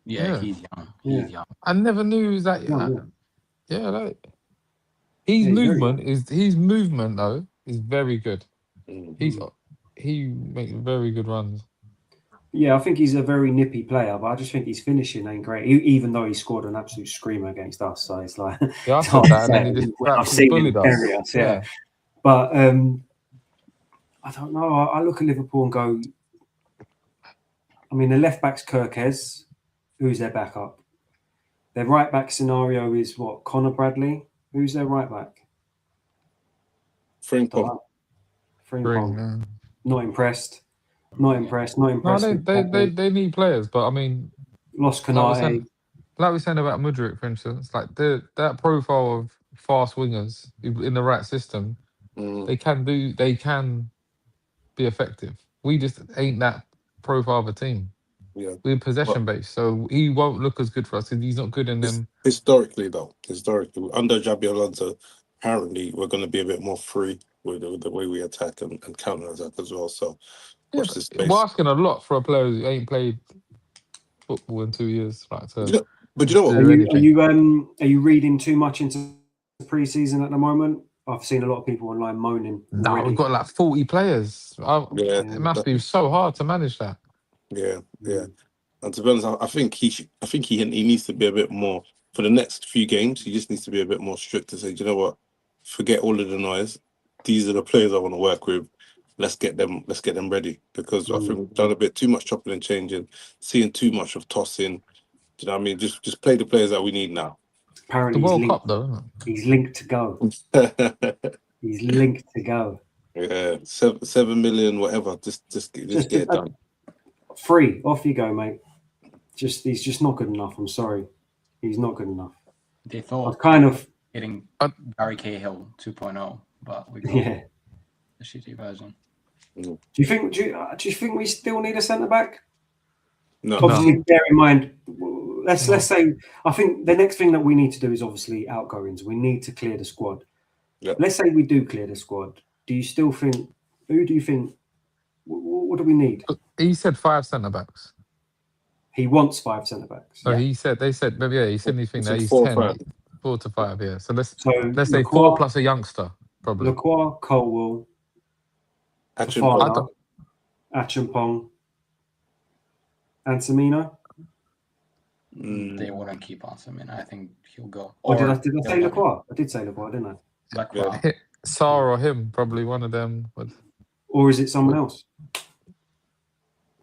Yeah, he's young. He's young. I never knew he was that young. His movement though is very good. He makes very good runs. Yeah, I think he's a very nippy player, but I just think his finishing ain't great. Even though he scored an absolute screamer against us, so it's like Yeah, I it's said hard to that, and then say he just when I've absolutely seen him bullied us. bury us. Yeah, but I don't know. I look at Liverpool and go. I mean, the left back's Kirkez, who's their backup. Their right back scenario is what? Conor Bradley, who's their right back? Frimpong. Frimpong. Not impressed. Not impressed. Not No, impressed. they need players, but I mean, Lost like Konate. we're saying about Mudryk, for instance, like that profile of fast wingers in the right system, they can be effective. We just ain't that profile of a team. Yeah, We're possession based, so he won't look as good for us because he's not good in them. Historically, under Xabi Alonso, apparently we're going to be a bit more free with the way we attack and counter attack as well. So, watch this space. We're asking a lot for a player who ain't played football in 2 years. Like, but you know what? Are you reading too much into pre-season at the moment? I've seen a lot of people online moaning. No, we've got like 40 players. It must be so hard to manage that. Yeah. And to be honest, I think he needs to be a bit more for the next few games. He just needs to be a bit more strict to say, do you know what? Forget all of the noise. These are the players I want to work with. Let's get them ready, because I think we've done a bit too much chopping and changing, seeing too much of tossing. Do you know what I mean? Just play the players that we need now. Apparently, the World Cup, though, isn't it? He's linked to go. He's linked to go. Yeah, 7 million, whatever. Just get it done. Free, off you go, mate. He's just not good enough. I'm sorry, he's not good enough. They thought getting Gary Cahill 2.0, but we got the shitty version. Do you think we still need a centre back? No. Obviously, bear in mind. Let's say I think the next thing that we need to do is obviously outgoings. We need to clear the squad. Yep. Let's say we do clear the squad. Do you still think? Who do you think? What do we need? He said 5 centre backs. He wants 5 centre backs. No, he said he said anything that he's 10, 4 to 5. Yeah, so let's say 4 plus a youngster probably. Lacroix, Colwell, Acheampong, and Samino. They wouldn't keep Ansamino. I think he'll go. Or did I say Lacroix? I did say Lacroix, didn't I? Lacroix. Sarr or him, probably one of them. Or is it someone else?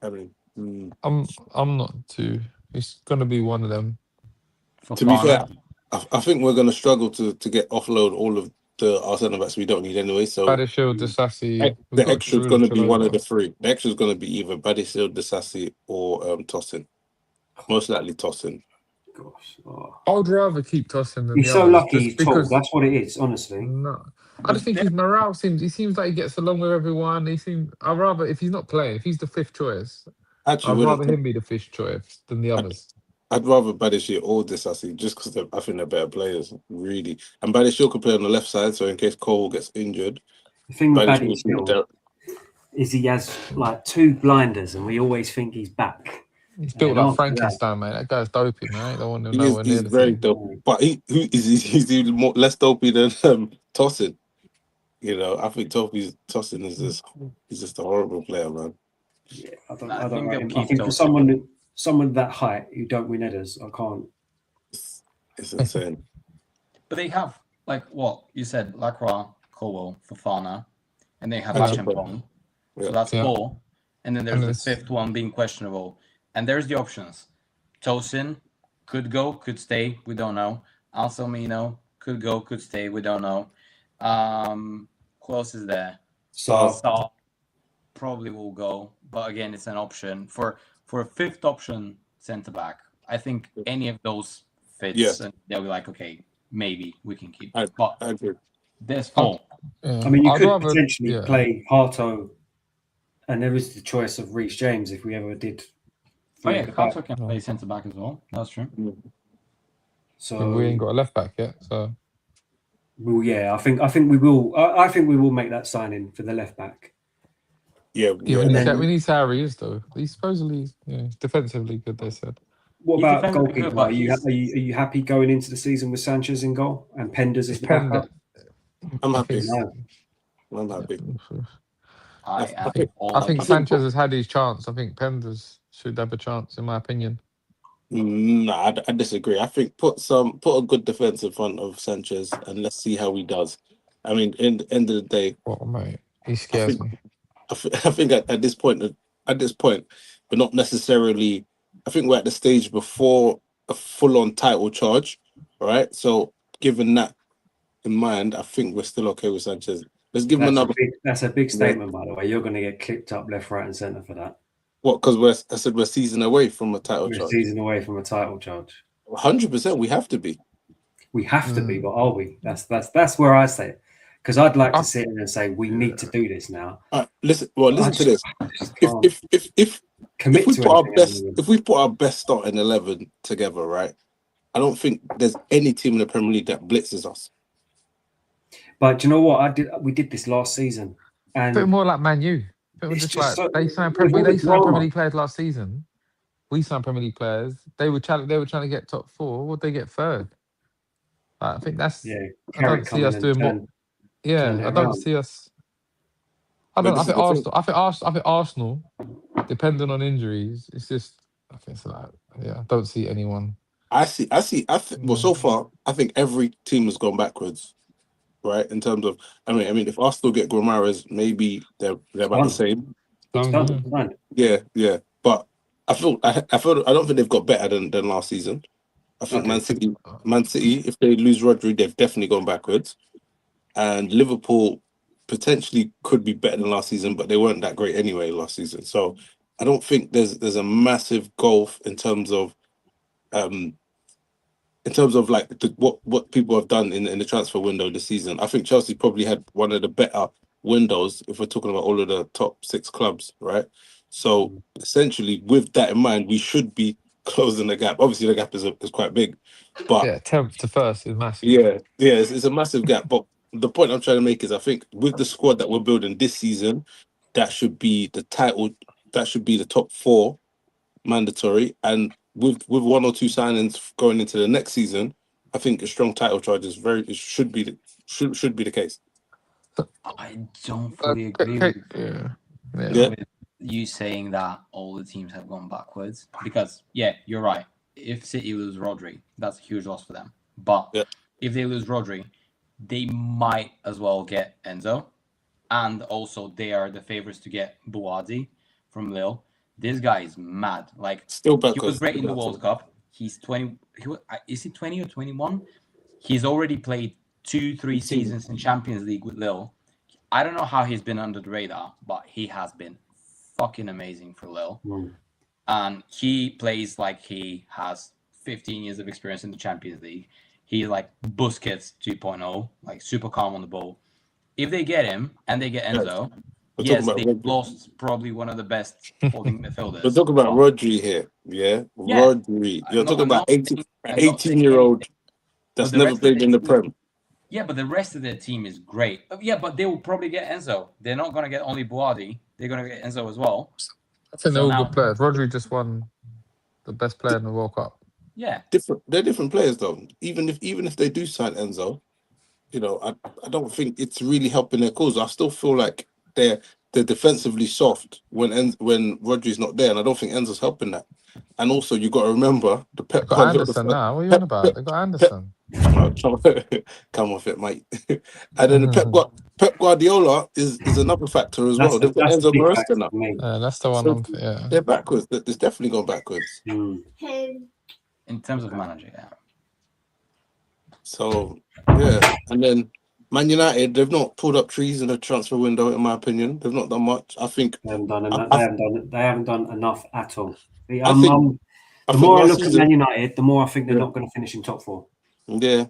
I mean, I'm not too. It's gonna be one of them. To be fair, I think we're gonna struggle to get offload all of our centre backs we don't need anyway. So Badiashile, Disasi. The extra is going to be one of the 3. The extra is going to be either Badiashile, Disasi, or Tosin. Most likely Tosin. Gosh, I would rather keep Tosin than he's so lucky he's tall. That's what it is, honestly. No, I just think his morale seems like he gets along with everyone. I'd rather, if he's not playing, if he's the 5th choice, I'd rather him be the 5th choice than the others. I'd rather Badiashile or Disasi just because I think they're better players, really. And Badiashile could play on the left side, so in case Cole gets injured. The thing with Badiashile is he has like 2 blinders, and we always think he's back. He's built like Frankenstein, mate. That guy's dopey, man. I don't want him nowhere near. He's very dope, but he's even less dopey than Tosin. You know, I think Tosin is just a horrible player, man. Yeah, I think for someone that height who don't win headers, I can't. It's insane. But they have, like what you said, Lacroix, Colwell, Fofana, and they have Acheampong. So that's 4. And then there's the 5th one being questionable. And there's the options. Tosin could go, could stay. We don't know. Anselmino could go, could stay. We don't know. Who else is there? Sarr probably will go. But again, it's an option. For a 5th option centre back, I think any of those fits. And they'll be like, okay, maybe we can keep it. But I agree. There's 4. I mean, you could potentially play Harto, and there is the choice of Reece James if we ever did. Harto can play centre back as well. That's true. So we ain't got a left back yet. So, well, yeah, I think we will. I think we will make that signing for the left back. Yeah. We need how he is though. He's supposedly defensively good. They said. What about goalkeeper? Are you happy going into the season with Sanchez in goal and Penders as the backup? I'm happy. I'm happy. I think Sanchez has had his chance. I think Penders should have a chance, in my opinion. No, I disagree. I think put a good defense in front of Sanchez and let's see how he does. I mean, in the end of the day, Well, mate, he I scares think me. I think at this point, but not necessarily. I think we're at the stage before a full-on title charge, right? So, given that in mind, I think we're still okay with Sanchez. Let's give him another. That's a big statement, by the way. You're going to get clipped up left, right, and centre for that. What? Because I said we're season away from a title We're charge. a season away from a title charge. 100%. We have to be. We have to be, but are we? That's where I say it. Because I'd like to sit in and say we need to do this now. Listen to this. If commit we to put our anything best, if we put our best starting 11 together, right? I don't think there's any team in the Premier League that blitzes us. But do you know what? We did this last season, and a bit more like Man U. Just like they signed Premier League players last season. We signed Premier League players. They were trying to get top 4. Would they get third? I think that's. I don't see us doing more. Yeah, I don't see us. I think Arsenal, depending on injuries, it's just. I think it's like, I don't see anyone. Well, so far, I think every team has gone backwards, right? In terms of, I mean, if Arsenal get Gomares, maybe they're about the same. Yeah. But I don't think they've got better than last season. I think Man City, if they lose Rodri, they've definitely gone backwards. And Liverpool potentially could be better than last season, but they weren't that great anyway last season. So I don't think there's a massive gulf in terms of like what people have done in the transfer window this season. I think Chelsea probably had one of the better windows if we're talking about all of the top 6 clubs, right? So essentially, with that in mind, we should be closing the gap. Obviously, the gap is quite big, but 10th to 1st is massive. It's a massive gap. But the point I'm trying to make is, I think with the squad that we're building this season, that should be the title. That should be the top 4 mandatory, and with 1 or 2 signings going into the next season, I think a strong title charge should be the case. I don't fully agree with with you saying that all the teams have gone backwards, because you're right. If City lose Rodri, that's a huge loss for them. But if they lose Rodri, they might as well get Enzo, and also they are the favorites to get Buadi from Lille. This guy is mad. Like, still backwards. He was great in the World Cup. He's 20. Is he 20 or 21? He's already played 2-3 seasons in Champions League with Lille. I don't know how he's been under the radar, but he has been fucking amazing for Lille. And he plays like he has 15 years of experience in the Champions League. He's like Busquets 2.0, like super calm on the ball. If they get him and they get Enzo, yes, they lost probably one of the best holding midfielders. We're talking about Rodri here, Rodri. You're talking about 18-year-old that's never played in the Prem. Yeah, but the rest of their team is great. Yeah, but they will probably get Enzo. They're not going to get only Buadi. They're going to get Enzo as well. I think they're all good players. Rodri just won the best player in the World Cup. Yeah, they're different players though. Even if they do sign Enzo, I don't think it's really helping their cause. I still feel like they're defensively soft when Rodri's not there, and I don't think Enzo's helping that. And also, you got to remember the Pep. Got Anderson now. What are you on about? They got Anderson. Come off it, mate. And then Pep Guardiola is another factor as well. They've got Enzo Maresca now. That's the one. So they're backwards. It's definitely gone backwards. In terms of manager, So and then Man United, they've not pulled up trees in the transfer window, in my opinion. They've not done much. I think they haven't done enough at all. The more I look at Man United, the more I think they're not going to finish in top 4. Yeah.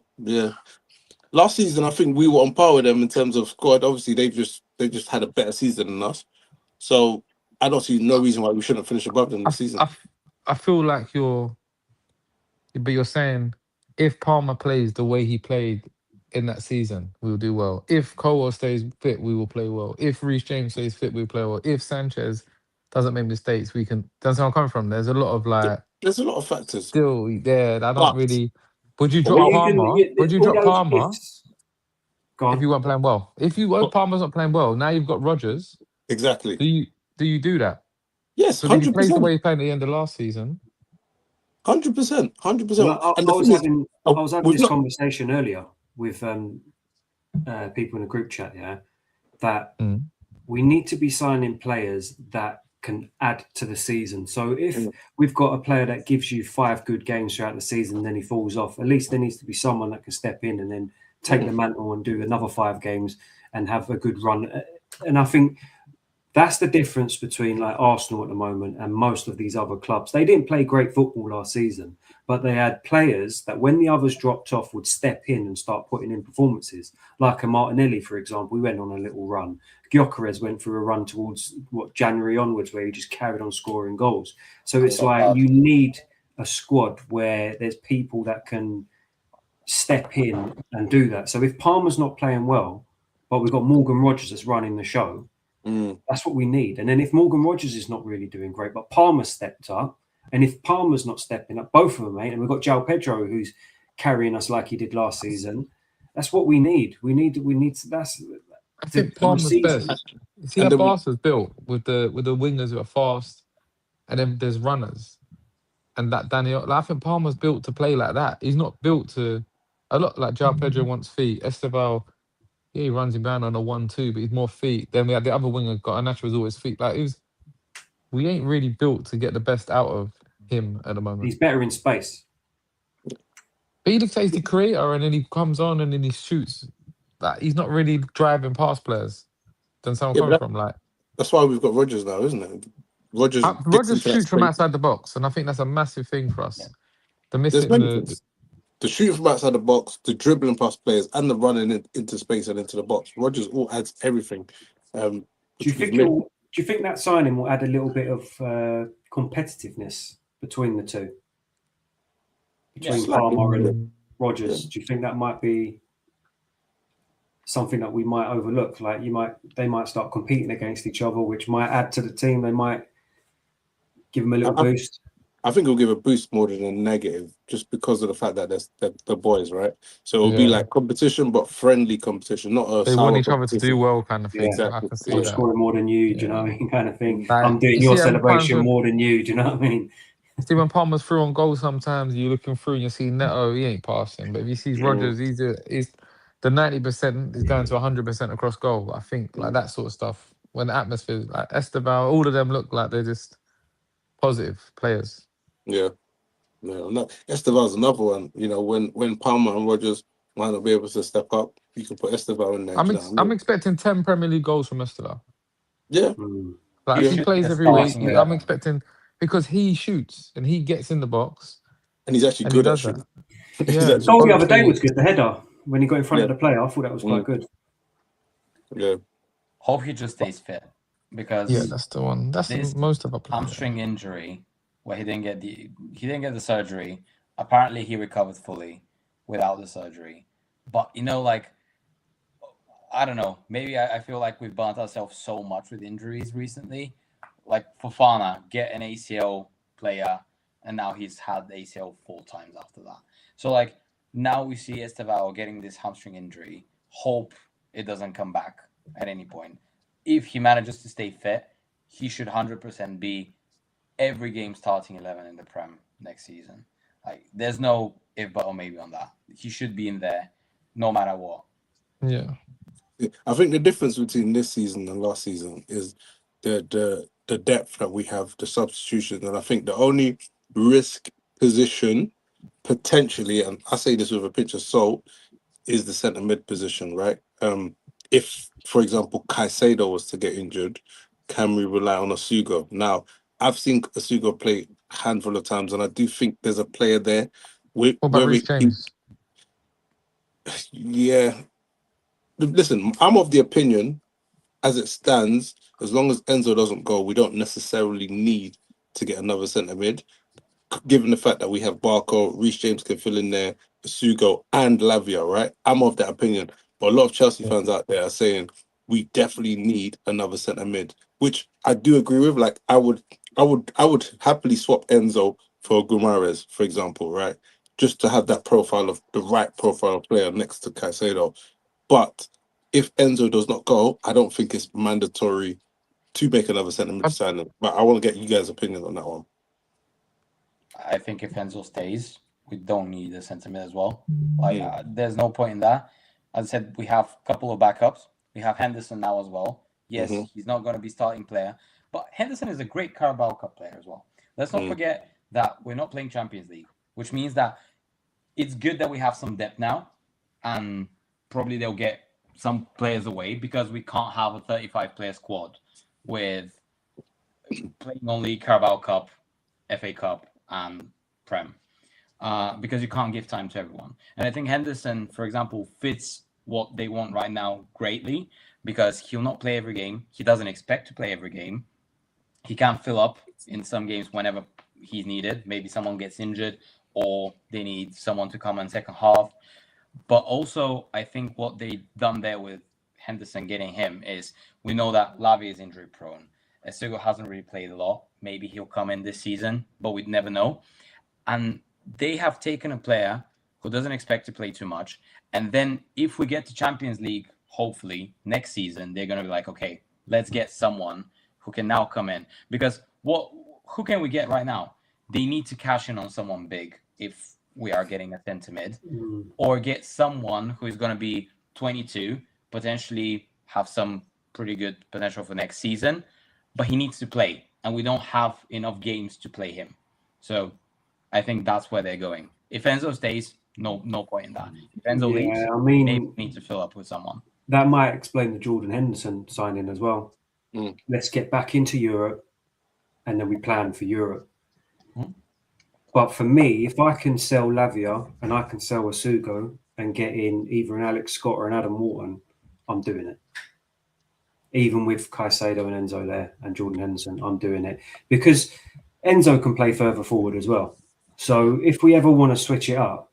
Last season, I think we were on par with them in terms of squad. Obviously, they just had a better season than us. So I don't see no reason why we shouldn't finish above them this season. I feel like you're saying if Palmer plays the way he played in that season, we will do well. If Cole stays fit, we will play well. If Reece James stays fit, we'll play well. If Sanchez doesn't make mistakes, we can. That's where I'm coming from. There's a lot of there's a lot of factors still there. I don't really. Would you drop Palmer? Would you drop Palmer if you weren't playing well? If Palmer's not playing well, now you've got Rodgers. Exactly. Do you do that? Yes, But if he plays the 100%. way he played at the end of last season, 100%. Well, 100%. And I the was thing is, having I was having we've this not. conversation earlier with people in a group chat. Yeah, that we need to be signing players that can add to the season. So if we've got a player that gives you 5 good games throughout the season, then he falls off. At least there needs to be someone that can step in and then take the mantle and do another 5 games and have a good run. And I think that's the difference between like Arsenal at the moment and most of these other clubs. They didn't play great football last season, but they had players that when the others dropped off would step in and start putting in performances. Like a Martinelli, for example, we went on a little run. Gyökeres went through a run towards January onwards where he just carried on scoring goals. So it's like you need a squad where there's people that can step in and do that. So if Palmer's not playing well, but we've got Morgan Rogers that's running the show, that's what we need. And then if Morgan Rogers is not really doing great, but Palmer stepped up, and if Palmer's not stepping up, both of them, mate, and we've got João Pedro who's carrying us like he did last season. That's what we need. We need. That's. I think Palmer's best. See how Barca's built with the wingers who are fast, and then there's runners, and that Daniel. Like, I think Palmer's built to play like that. He's not built to a lot like João Pedro wants feet. Esteval, yeah, he runs him down on a 1-2, but he's more feet. Then we had the other winger got Garnacho was always feet. Like we ain't really built to get the best out of him at the moment. He's better in space. But he looks like he's the creator, and then he comes on and then he shoots. Like, he's not really driving past players than someone coming from. Like that's why we've got Rodgers now, isn't it? Rodgers shoots from outside the box, and I think that's a massive thing for us. The shooting from outside the box, the dribbling past players, and the running into space and into the box. Rodgers all adds everything. Do you think that signing will add a little bit of competitiveness between the two? Between Palmer and Rodgers, do you think that might be something that we might overlook? Like they might start competing against each other, which might add to the team. They might give them a little boost. I think it'll give a boost more than a negative, just because of the fact that they're boys, right? So it'll be like competition, but friendly competition, not a. They want each other to do well, kind of thing. Exactly. I can see I'm that. scoring more than you, do you know what I mean? Kind of thing. Like, I'm doing your celebration more than you, do you know what I mean? See, when Palmer's through on goal, sometimes you're looking through and you see Neto, he ain't passing. But if you see Rodgers, he's the 90% is going to 100% across goal. I think like that sort of stuff. When the atmosphere, like Esteban, all of them look like they're just positive players. Yeah. No, Esteban's another one. You know, when Palmer and Rodgers might not be able to step up, you can put Esteban in there. I'm expecting 10 Premier League goals from Esteban. Yeah. Like if he plays every week, I'm expecting, because he shoots and he gets in the box. And he's actually good at shooting. Yeah. The goal the other day was good, the header. When he got in front of the player, I thought that was quite good. Yeah. Hope he just stays fit, because that's the one. That's most of our players. Hamstring injury, where he didn't get the surgery. Apparently, he recovered fully without the surgery. But like, I don't know. Maybe I feel like we've burnt ourselves so much with injuries recently. Like Fofana, get an ACL player, and now he's had the ACL 4 times after that. So like now we see Esteval getting this hamstring injury. Hope it doesn't come back at any point. If he manages to stay fit, he should 100% be every game starting 11 in the Prem next season. Like there's no if but or maybe on that. He should be in there no matter what. Yeah. I think the difference between this season and last season is the depth that we have, the substitution, and I think the only risk position potentially, and I say this with a pinch of salt, is the centre mid position, right? If, for example, Caicedo was to get injured, can we rely on Asugo? Now, I've seen Asugo play a handful of times, and I do think there's a player there. What about Reece James? Yeah. Listen, I'm of the opinion, as it stands, as long as Enzo doesn't go, we don't necessarily need to get another centre mid. Given the fact that we have Barco, Reece James can fill in there, Sugo and Lavia, right? I'm of that opinion. But a lot of Chelsea fans out there are saying we definitely need another centre mid, which I do agree with. Like I would happily swap Enzo for Guimaraes, for example, right? Just to have that profile of the right profile player next to Caicedo. But if Enzo does not go, I don't think it's mandatory to make another centre mid signing. But I want to get you guys' opinion on that one. I think if Enzo stays, we don't need a centre mid as well. Like, there's no point in that. As I said, we have a couple of backups. We have Henderson now as well. Yes, he's not going to be starting player, but Henderson is a great Carabao Cup player as well. Let's not forget that we're not playing Champions League, which means that it's good that we have some depth now, and probably they'll get some players away because we can't have a 35-player squad with playing only Carabao Cup, FA Cup, and Prem. Because you can't give time to everyone. And I think Henderson, for example, fits what they want right now greatly because he'll not play every game. He doesn't expect to play every game. He can fill up in some games whenever he's needed. Maybe someone gets injured or they need someone to come in second half. But also, I think what they've done there with Henderson getting him is we know that Lavi is injury prone. Esugo hasn't really played a lot. Maybe he'll come in this season, but we'd never know. And they have taken a player who doesn't expect to play too much. And then if we get to Champions League, hopefully next season, they're going to be like, okay, let's get someone who can now come in. Because who can we get right now? They need to cash in on someone big if we are getting a centre mid, or get someone who is going to be 22, potentially have some pretty good potential for next season, but he needs to play, and we don't have enough games to play him. So I think that's where they're going. If Enzo stays, no point in that. If Enzo leaves, maybe we need to fill up with someone. That might explain the Jordan Henderson signing as well. Let's get back into Europe, and then we plan for Europe. But for me, if I can sell Lavia and I can sell Asugo and get in either an Alex Scott or an Adam Wharton, I'm doing it. Even with Caicedo and Enzo there and Jordan Henderson, I'm doing it. Because Enzo can play further forward as well. So if we ever want to switch it up,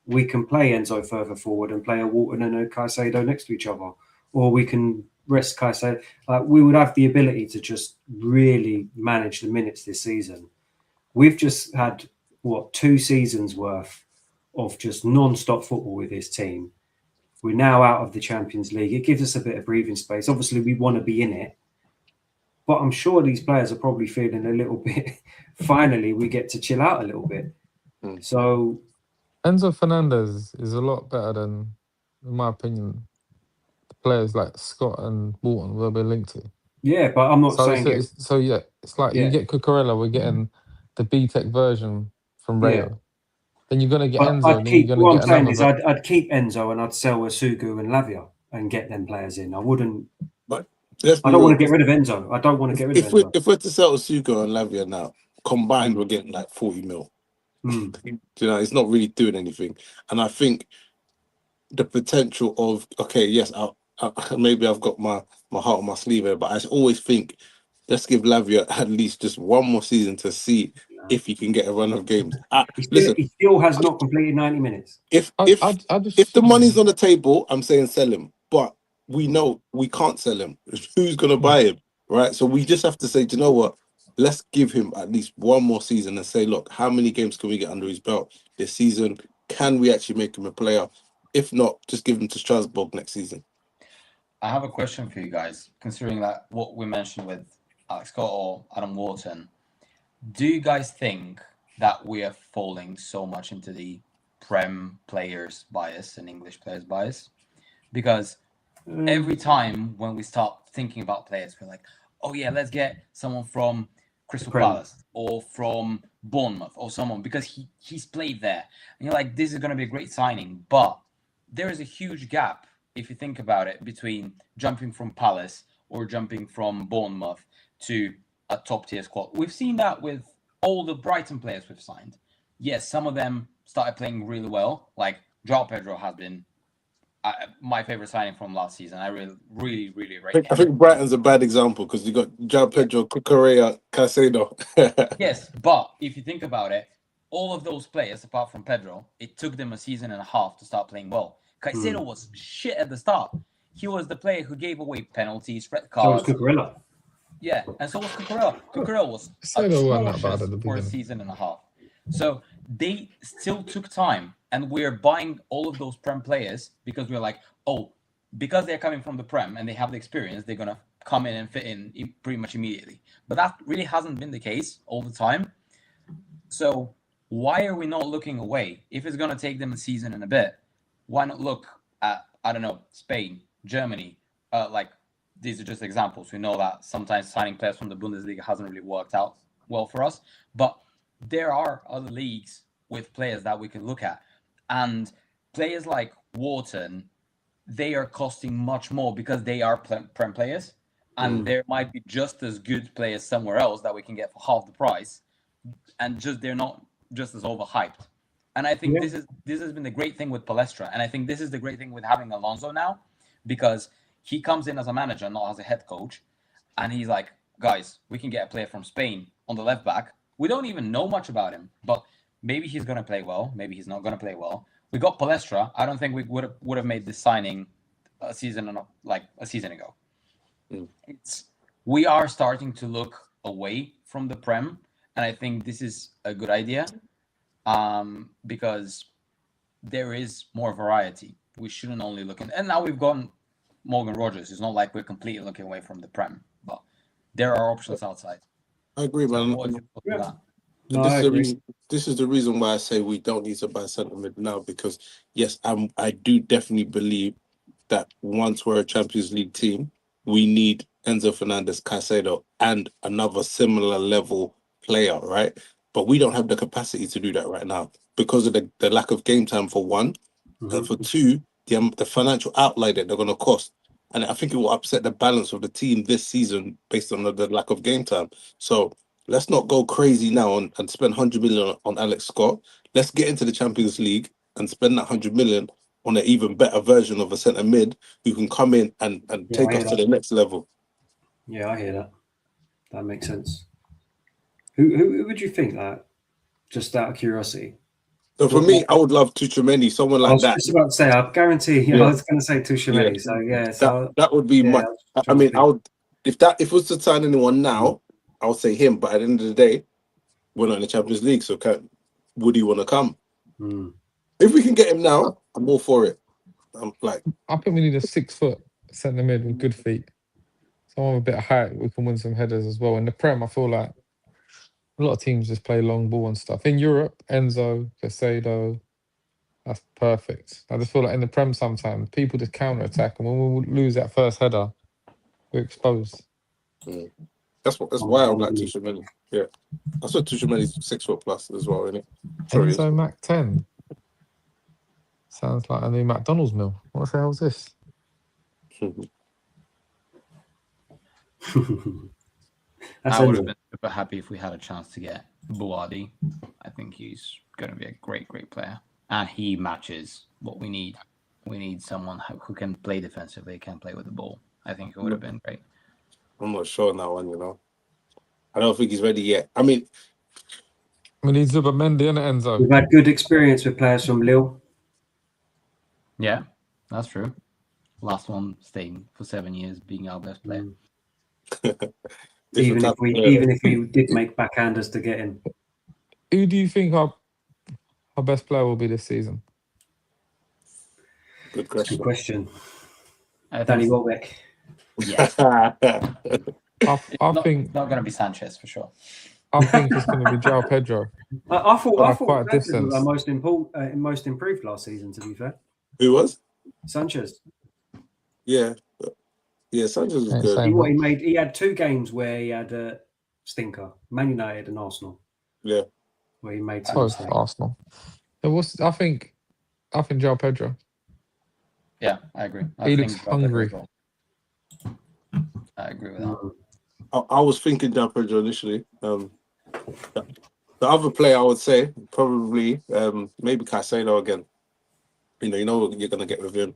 we can play Enzo further forward and play a Wharton and a Caicedo next to each other. Or we can rest Caicedo. We would have the ability to just really manage the minutes this season. We've just had, 2 seasons worth of just non-stop football with this team. We're now out of the Champions League. It gives us a bit of breathing space. Obviously, we want to be in it. But I'm sure these players are probably feeling a little bit, finally, we get to chill out a little bit. So Enzo Fernandez is a lot better than, in my opinion, the players like Scott and Wharton will be linked to. Yeah, but I'm not saying... It's like you get Cucurella, we're getting the B-Tech version from Rayo. Then you're going to get Enzo. I'd keep Enzo and I'd sell Asugu and Lavia and get them players in. I wouldn't... But I don't want to get rid of Enzo. I don't want to get rid of Enzo. If we're to sell Asugu and Lavia now, combined, we're getting like 40 mil. It's not really doing anything. And I think the potential of, maybe I've got my heart on my sleeve here, but I always think let's give Lavia at least just one more season to see if he can get a run of games. He still has not completed 90 minutes. If the money's on the table, I'm saying sell him. But we know we can't sell him. Who's going to buy him, right? So we just have to say, do you know what? Let's give him at least one more season and say, look, how many games can we get under his belt this season? Can we actually make him a player? If not, just give him to Strasbourg next season. I have a question for you guys, considering that what we mentioned with Alex Scott or Adam Wharton. Do you guys think that we are falling so much into the Prem players bias and English players bias? Because every time when we start thinking about players, we're like, oh yeah, let's get someone from Crystal Palace or from Bournemouth or someone because he's played there. And you're like, this is going to be a great signing. But there is a huge gap, if you think about it, between jumping from Palace or jumping from Bournemouth to a top-tier squad. We've seen that with all the Brighton players we've signed. Yes, some of them started playing really well. Like João Pedro has been my favorite signing from last season. I really rate him. I think Brighton's a bad example because you got João Pedro, Cucurella, Caicedo. Yes, but if you think about it, all of those players, apart from Pedro, it took them a season and a half to start playing well. Caicedo was shit at the start. He was the player who gave away penalties, red cards. So was Cucurella. Yeah, and so was Cucurella. Cucurella was atrocious for a season and a half. So they still took time, and we're buying all of those Prem players because we're like, because they're coming from the Prem and they have the experience, they're going to come in and fit in pretty much immediately. But that really hasn't been the case all the time. So why are we not looking away? If it's going to take them a season and a bit, why not look at, I don't know, Spain, Germany? Like, these are just examples. We know that sometimes signing players from the Bundesliga hasn't really worked out well for us. But there are other leagues with players that we can look at. And players like Wharton, they are costing much more because they are Prem players. And there might be just as good players somewhere else that we can get for half the price. And just they're not just as overhyped. And I think this has been the great thing with Palestra. And I think this is the great thing with having Alonso now, because he comes in as a manager, not as a head coach. And he's like, guys, we can get a player from Spain on the left back. We don't even know much about him, but maybe he's going to play well. Maybe he's not going to play well. We got Palestra. I don't think we would have made this signing a season ago. We are starting to look away from the Prem, and I think this is a good idea, because there is more variety. We shouldn't only look at, and now we've gone Morgan Rogers. It's not like we're completely looking away from the Prem, but there are options outside. I agree, man. This is the reason why I say we don't need to buy centre mid now, because yes, I do definitely believe that once we're a Champions League team, we need Enzo Fernandez, Caicedo, and another similar level player, right? But we don't have the capacity to do that right now because of the lack of game time, for one, and for two, the financial outlay that they're going to cost. And I think it will upset the balance of the team this season based on the lack of game time. So let's not go crazy now and spend 100 million on Alex Scott. Let's get into the Champions League and spend that 100 million on an even better version of a centre mid who can come in and take us to the next level. Yeah, I hear that. That makes sense. Who would you think that? Just out of curiosity. So for me, I would love Tuchemeni, someone like that. I was just about to say, I guarantee. I was going to say Tuchemeni. So that would be my. I mean, I would if it was to sign anyone now, I would say him. But at the end of the day, we're not in the Champions League, so would he want to come? If we can get him now, I'm all for it. I think we need a 6 foot centre mid with good feet. Someone with a bit of height, we can win some headers as well. In the Prem, I feel like a lot of teams just play long ball and stuff. In Europe, Enzo, Caicedo, that's perfect. I just feel like in the Prem sometimes people just counter attack, and when we lose that first header, we're exposed. That's why I would like Tuchemeni. Yeah, I saw Tuchemeni's 6 foot plus as well, isn't it? Enzo Mac 10 sounds like a new McDonald's meal. What the hell is this? I would have been super happy if we had a chance to get Buadi. I think he's going to be a great player, and he matches what we need. We need someone who can play defensively, can play with the ball. I think it would have been great. I'm not sure on that one, I don't think he's ready yet. I mean, we need Zubamendi and Enzo. We've had good experience with players from Lille. Yeah, that's true. Last one staying for 7 years, being our best player. Even if we did make backhanders to get him. Who do you think our best player will be this season? Good question. Danny Welbeck. Yeah. I think it's not going to be Sanchez for sure. I think it's going to be João Pedro. I thought quite a Sanchez distance. was our most improved last season. To be fair, who was Sanchez? Yeah, Sanchez was good. He had 2 games where he had a stinker: Man United and Arsenal. Yeah, where he made some mistakes. Arsenal. I think João Pedro. Yeah, I agree. He looks hungry. I agree with that. I was thinking João Pedro initially. The other player I would say probably maybe Caicedo again. You know what you're going to get with him.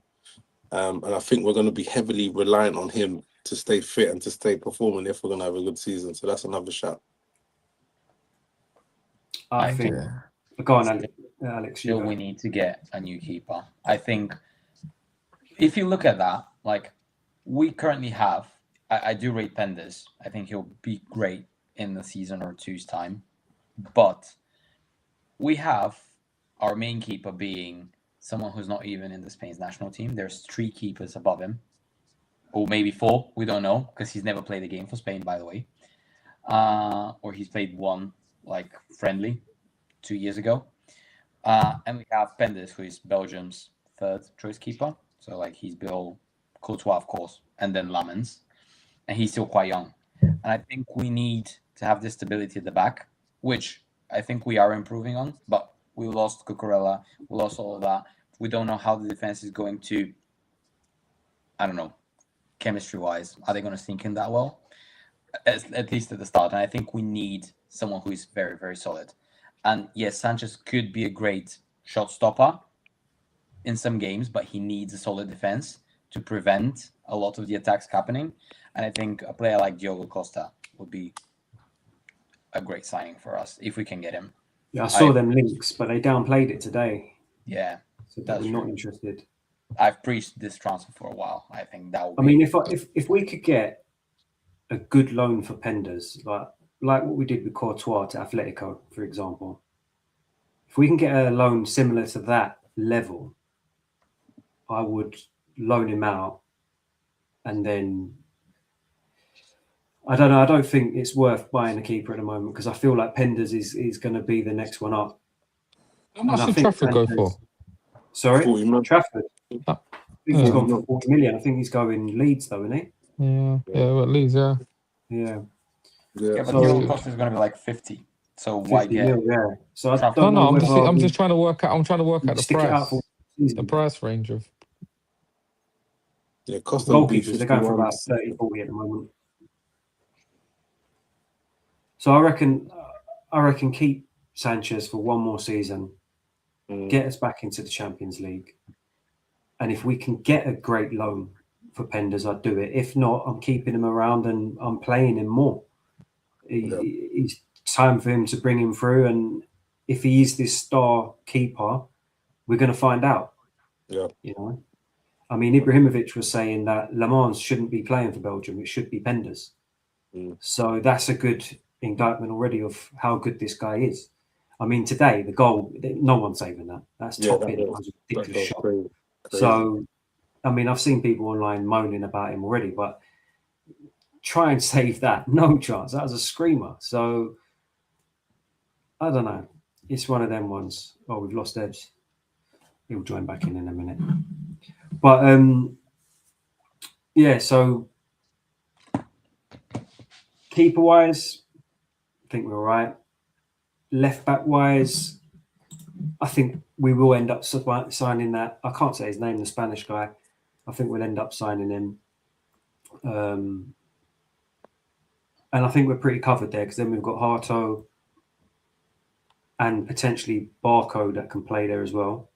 And I think we're going to be heavily reliant on him to stay fit and to stay performing if we're going to have a good season. So that's another shot. I think. Go on, Alex. Still, we need to get a new keeper. I think if you look at that, like we currently have, I do rate Penders. I think he'll be great in the season or two's time. But we have our main keeper being someone who's not even in the Spain's national team. There's 3 keepers above him. or maybe 4. We don't know because he's never played a game for Spain, by the way. Or he's played one like friendly 2 years ago. And we have Penders, who is Belgium's third choice keeper. So like he's below Courtois, of course, and then Lamens, and he's still quite young. And I think we need to have this stability at the back, which I think we are improving on. But we lost Cucurella, we lost all of that. We don't know how the defense is going to, I don't know, chemistry-wise, are they going to sink in that well? At least at the start. And I think we need someone who is very, very solid. And yes, Sanchez could be a great shot stopper in some games, but he needs a solid defense to prevent a lot of the attacks happening. And I think a player like Diogo Costa would be a great signing for us if we can get him. Yeah, I saw them links, but they downplayed it today. Yeah, so that we're not interested. I've preached this transfer for a while. I think that would be... I mean, if we could get a good loan for Penders, like what we did with Courtois to Atletico, for example, if we can get a loan similar to that level, I would loan him out, and then I don't know. I don't think it's worth buying a keeper at the moment because I feel like Penders is going to be the next one up. How much did Trafford go for? Sorry, Trafford. I think he's gone for 40 million. I think he's going Leeds though, isn't he? Yeah, well, Leeds, yeah. But so, cost is going to be like 50. So why get? Yeah. So I Trafford. don't know. I'm just trying to work out. I'm trying to work out the price range of. Yeah, cost goalkeepers. They're going for about 30, 40 at the moment. So I reckon keep Sanchez for one more season, get us back into the Champions League, and if we can get a great loan for Penders, I'd do it. If not, I'm keeping him around and I'm playing him more. It's time for him to bring him through, and if he is this star keeper, we're going to find out. Yeah, you know. I mean, Ibrahimovic was saying that Le Mans shouldn't be playing for Belgium; it should be Penders. So that's a good indictment already of how good this guy is. I mean, today the goal, no one's saving that. That's top in. It was a ridiculous shot. Crazy. So, I mean, I've seen people online moaning about him already, but try and save that. No chance. That was a screamer. So, I don't know. It's one of them ones. Oh, we've lost Ebbs. He'll join back in a minute. But, yeah, so keeper-wise, I think we're all right. Left-back-wise, I think we will end up signing that. I can't say his name, the Spanish guy. I think we'll end up signing him. And I think we're pretty covered there because then we've got Harto and potentially Barco that can play there as well.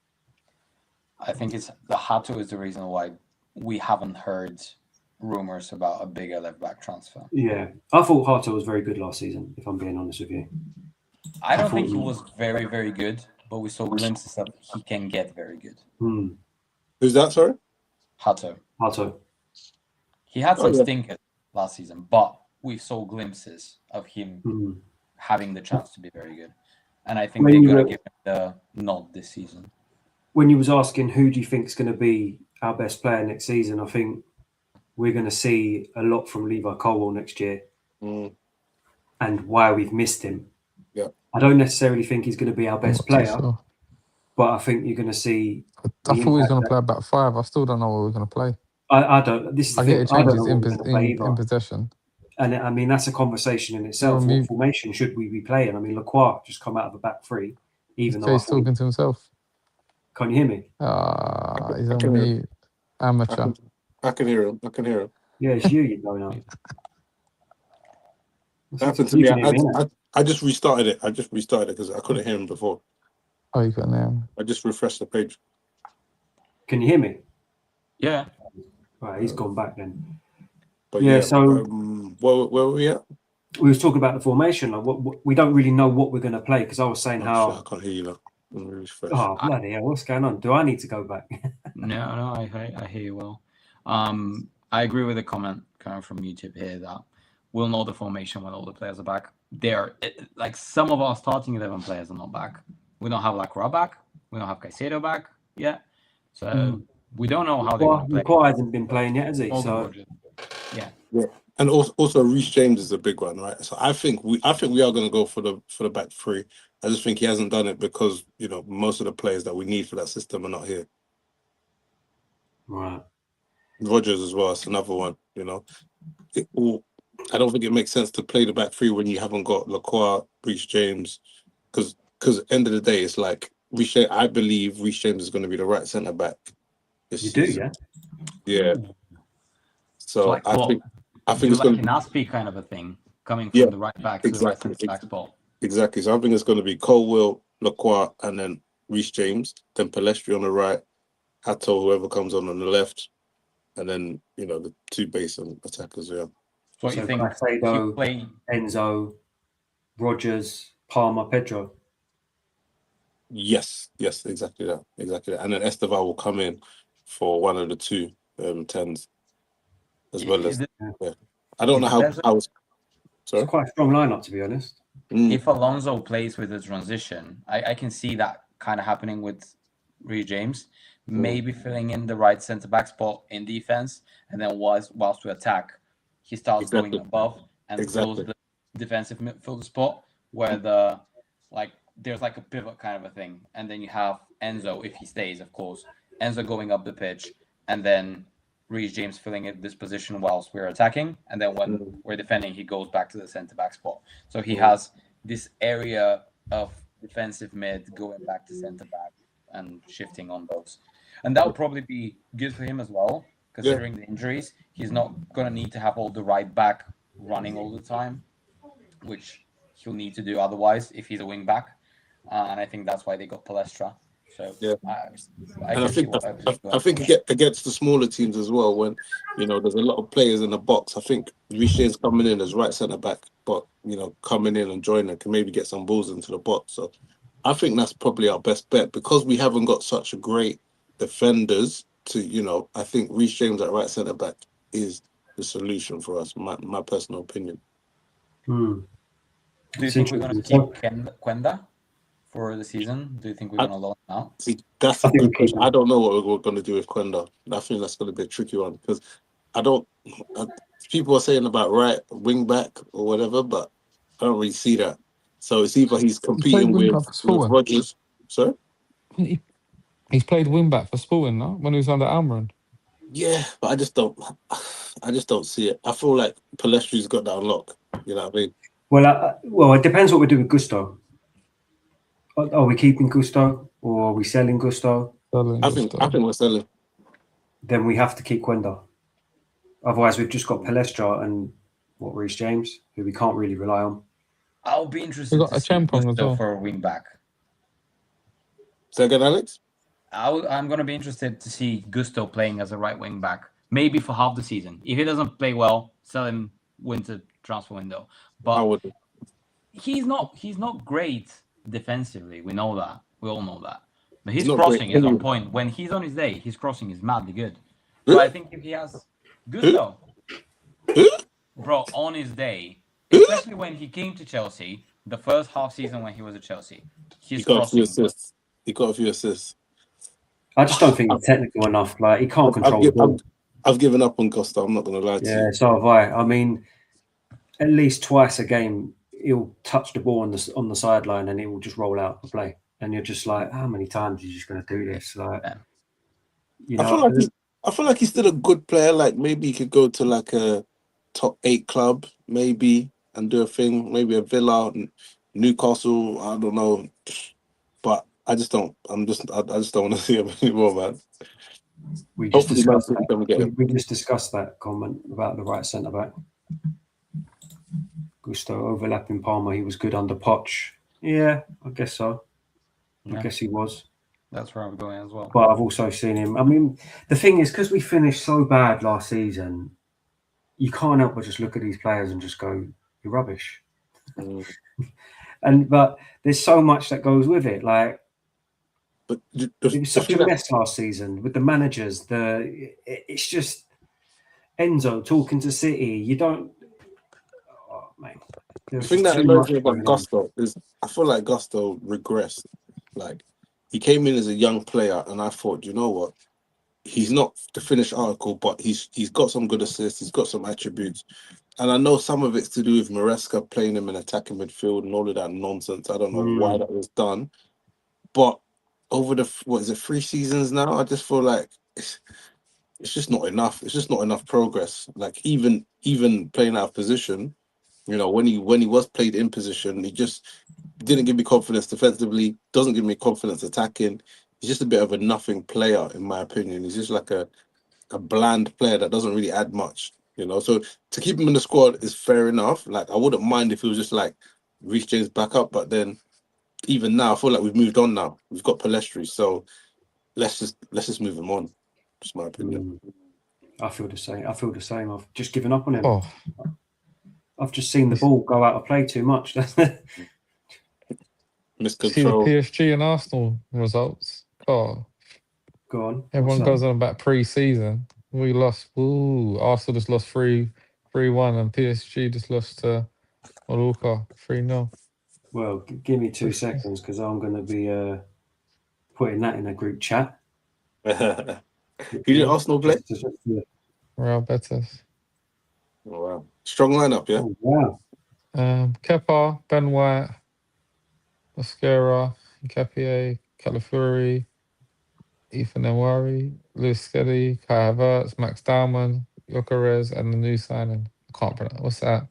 I think it's the Harto is the reason why we haven't heard rumors about a bigger left-back transfer. Yeah. I thought Harto was very good last season, if I'm being honest with you. I don't think he was very, very good, but we saw glimpses that he can get very good. Who's that, sorry? Harto. He had some stinkers last season, but we saw glimpses of him having the chance to be very good. And I think they're going to give him the nod this season. When you was asking who do you think is going to be our best player next season, I think we're going to see a lot from Levi Colwill next year and why we've missed him. Yeah. I don't necessarily think he's going to be our best player, but I think you're going to see. I thought he was going to play about 5. I still don't know what we're going to play. I don't. This is I get it changes in possession. And I mean, that's a conversation in itself. What formation should we be playing? I mean, Lacroix just come out of a back three, even though he's talking to himself. Can you hear me? He's on mute. Amateur. I can hear him. Yeah, it's you're going out. That happened to me. I just restarted it. Because I couldn't hear him before. Oh, you got him. I just refreshed the page. Can you hear me? Yeah. Right, he's gone back then. But so where were we at? We was talking about the formation. Like, we don't really know what we're going to play because I was saying how. Shit, I can't hear you now. Oh, bloody hell, what's going on? Do I need to go back? No, I hear you well. I agree with the comment coming from YouTube here that we'll know the formation when all the players are back. Like some of our starting 11 players are not back. We don't have Lacroix back. We don't have Caicedo back yet. So We don't know how they're going to play. Maguire hasn't been playing yet, has he? Morgan So Rogers. Yeah. And also Reece James is a big one, right? So I think we are going to go for the back three. I just think he hasn't done it because most of the players that we need for that system are not here. right. Rodgers as well. That's another one. I don't think it makes sense to play the back three when you haven't got Lacroix, Reece James, because end of the day, it's like I believe Reece James is going to be the right centre back this season. Yeah. So like, I think it's like an Aspi kind of a thing coming from the right back to the right centre back spot. Exactly. So I think it's going to be Colwill, Lacroix, and then Reece James, then Palestri on the right, Hato, whoever comes on the left, and then the two base and attackers. Yeah. So you think Caicedo, Enzo, Rodgers, Palmer, Pedro? Yes, exactly that. And then Esteval will come in for one of the two 10s, as well as. Yeah. I don't know how. Sorry? It's quite a strong lineup, to be honest. If Alonso plays with the transition, I can see that kind of happening with Reece James, maybe filling in the right centre back spot in defense, and then whilst we attack, he starts going above and fills the defensive midfielder spot where there's like a pivot kind of a thing, and then you have Enzo, if he stays, of course, Enzo going up the pitch, and then Reece James filling in this position whilst we're attacking, and then when we're defending, he goes back to the centre back spot. So he has this area of defensive mid going back to centre back and shifting on those, and that will probably be good for him as well, considering the injuries. He's not gonna need to have all the right back running all the time, which he'll need to do otherwise if he's a wing back, and I think that's why they got Palestra. So I think against the smaller teams as well, when there's a lot of players in the box. I think Reece James coming in as right centre back, but coming in and joining can maybe get some balls into the box. So I think that's probably our best bet because we haven't got such a great defenders. I think Reece James at right centre back is the solution for us. My personal opinion. Do you think we're going to keep Quenda for the season? Do you think we're going to loan him out? See, that's a good question. I don't know what we're going to do with Quenda. I think that's going to be a tricky one because people are saying about right wing back or whatever, but I don't really see that. So it's either he's competing with Rodgers. Sorry? He's played wing back for Sporting, no? When he was under Almiron. Yeah, but I just don't see it. I feel like Palestri's got that unlock. You know what I mean? Well, it depends what we do with Gusto. Are we keeping Gusto or are we selling Gusto? I think we're selling. Then we have to keep Quenda. Otherwise, we've just got Palestra and Reece James, who we can't really rely on. I'll be interested to see Gusto for a wing back. Say again, Alex? I'm going to be interested to see Gusto playing as a right wing back, maybe for half the season. If he doesn't play well, sell him winter transfer window. But he's not great defensively. We know that. We all know that. But his crossing is on point. When he's on his day, his crossing is madly good. So I think if he has Gusto, bro, on his day, especially when he came to Chelsea, the first half season when he was at Chelsea, he got a few assists. He got a few assists. I just don't think he's technical enough. Like, he can't control the ball. I've given up on Gusto. I'm not going to lie to you. Yeah, so have I. I mean, at least twice a game, he'll touch the ball on the sideline and it will just roll out the play. And you're just like, how many times are you just going to do this? Like, I feel like he's still a good player. Like, maybe he could go to like a top 8 club, maybe, and do a thing. Maybe a Villa, Newcastle. I don't know, but I just don't. I just don't want to see him anymore, man. We just discussed that comment about the right centre back. Gusto overlapping Palmer. He was good under Poch. Yeah, I guess so. I guess he was. That's where I'm going as well. But I've also seen him. I mean, the thing is, because we finished so bad last season, you can't help but just look at these players and just go, "You're rubbish." But there's so much that goes with it. Like, but it was such a mess last season with the managers. It's just Enzo talking to City. You don't. Oh, mate. The thing that annoys me about Gusto is I feel like Gusto regressed. Like, he came in as a young player, and I thought, you know what? he's not the finished article, but he's got some good assists. He's got some attributes, and I know some of it's to do with Maresca playing him in attacking midfield and all of that nonsense. I don't know why that was done, but over the 3 seasons now, I just feel like it's just not enough. It's just not enough progress. Like even playing out of position, you know, when he was played in position, he just didn't give me confidence defensively. Doesn't give me confidence attacking. He's just a bit of a nothing player, in my opinion. He's just like a bland player that doesn't really add much, you know. So to keep him in the squad is fair enough. Like I wouldn't mind if he was just like Reece James back up, but then even now, I feel like we've moved on now. We've got Palestri, so let's just move him on. That's my opinion. I feel the same. I've just given up on him. Oh, I've just seen the ball go out of play too much. Miscontrol. see the PSG and Arsenal results. Oh, Go on. everyone goes on about pre-season. We lost. Ooh, Arsenal just lost 3-1, and PSG just lost to Blueco 3-0. Well, give me 2 seconds because I'm going to be putting that in a group chat. Who did Arsenal play? Real Betis. Oh, wow. Strong lineup, yeah? Oh, wow. Kepa, Ben White, Mosquera, Nketiah, Calafiori, Ethan Nwari, Luis Skelly, Kai Havertz, Max Dalman, Gyökeres, and the new signing. I can't pronounce. What's that?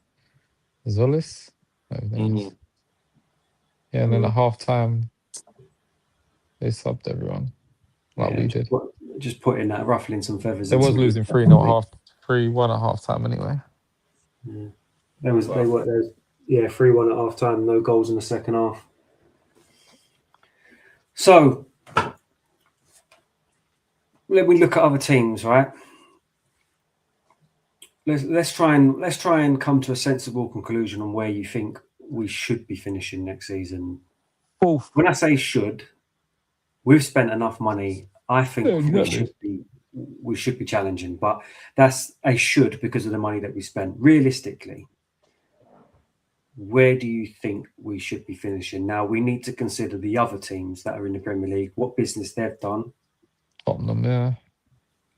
Zolis? No, his name is- Yeah, and then at half-time, they subbed everyone, like we did. Just putting that, ruffling some feathers. They was losing 3-0 at half, 3-1 at half-time anyway. Yeah. There was 3-1 at half time, no goals in the second half. So let me look at other teams, right? Let's try and come to a sensible conclusion on where you think we should be finishing next season. Fourth. When I say should, we've spent enough money. I think we should be challenging, but that's a should because of the money that we spent. Realistically, where do you think we should be finishing? Now we need to consider the other teams that are in the Premier League, what business they've done, Tottenham, yeah,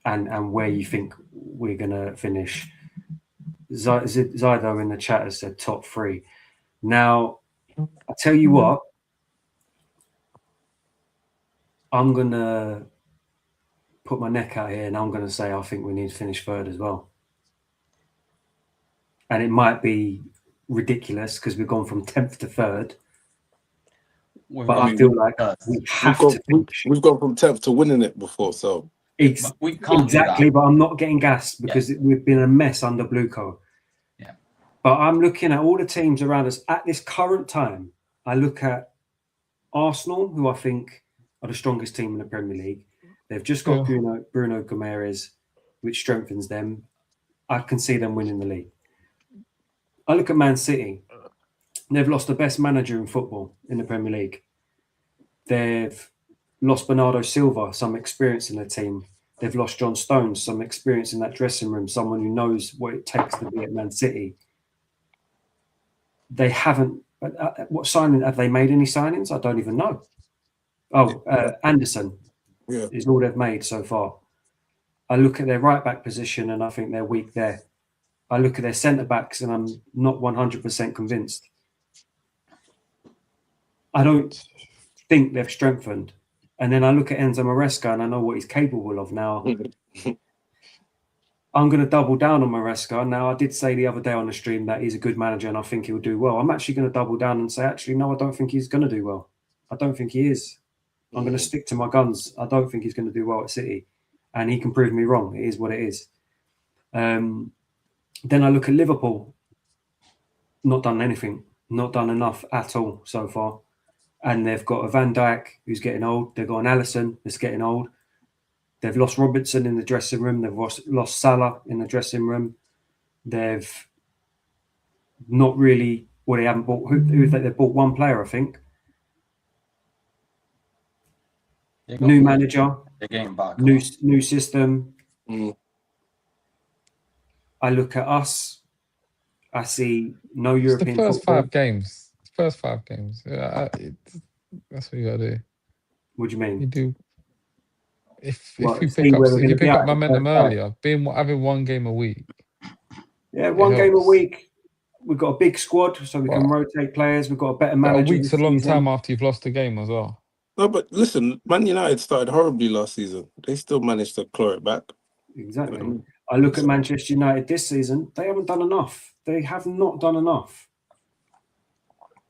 and where you think we're gonna finish. Zydo in the chat has said top 3. Now, I tell you what, I'm gonna put my neck out here and I'm gonna say I think we need to finish 3rd as well. And it might be ridiculous because we've gone from 10th to 3rd. But I feel like we have to finish. We've gone from 10th to winning it before, so we can't exactly. But I'm not getting gassed because we've been a mess under Blueco. Yeah. But I'm looking at all the teams around us at this current time. I look at Arsenal, who I think are the strongest team in the Premier League. They've just got Bruno Gomes, which strengthens them. I can see them winning the league. I look at Man City. They've lost the best manager in football in the Premier League. They've lost Bernardo Silva, some experience in the team. They've lost John Stones, some experience in that dressing room, someone who knows what it takes to be at Man City. They haven't. What signing have they made? Any signings? I don't even know. Anderson is all they've made so far. I look at their right back position and I think they're weak there. I look at their centre backs and I'm not 100% convinced. I don't think they've strengthened. And then I look at Enzo Maresca and I know what he's capable of now. I'm going to double down on Maresca. Now, I did say the other day on the stream that he's a good manager and I think he'll do well. I'm actually going to double down and say, actually, no, I don't think he's going to do well. I don't think he is. I'm going to stick to my guns. I don't think he's going to do well at City. And he can prove me wrong. It is what it is. Then I look at Liverpool. Not done anything. Not done enough at all so far. And they've got a Van Dijk who's getting old. They've got an Alisson that's getting old. They've lost Robertson in the dressing room. They've lost Salah in the dressing room. They've not really. Well, they haven't bought. They've bought one player, I think. New manager. They're getting back. New system. Mm. I look at us. I see no European. The first football. 5 games. First 5 games. That's what you gotta do. What do you mean? You do. if Well, you see where we're if going you to be pick at up the momentum first round. earlier, having one game a week. Yeah, one game a helps. week. We've got a big squad, so we can rotate players. We've got a better manager. A week's a this long season. time after you've lost a game as well. No, but listen, Man United started horribly last season. They still managed to claw it back. Exactly. You know what I mean? I look at Manchester United this season. They haven't done enough. They have not done enough.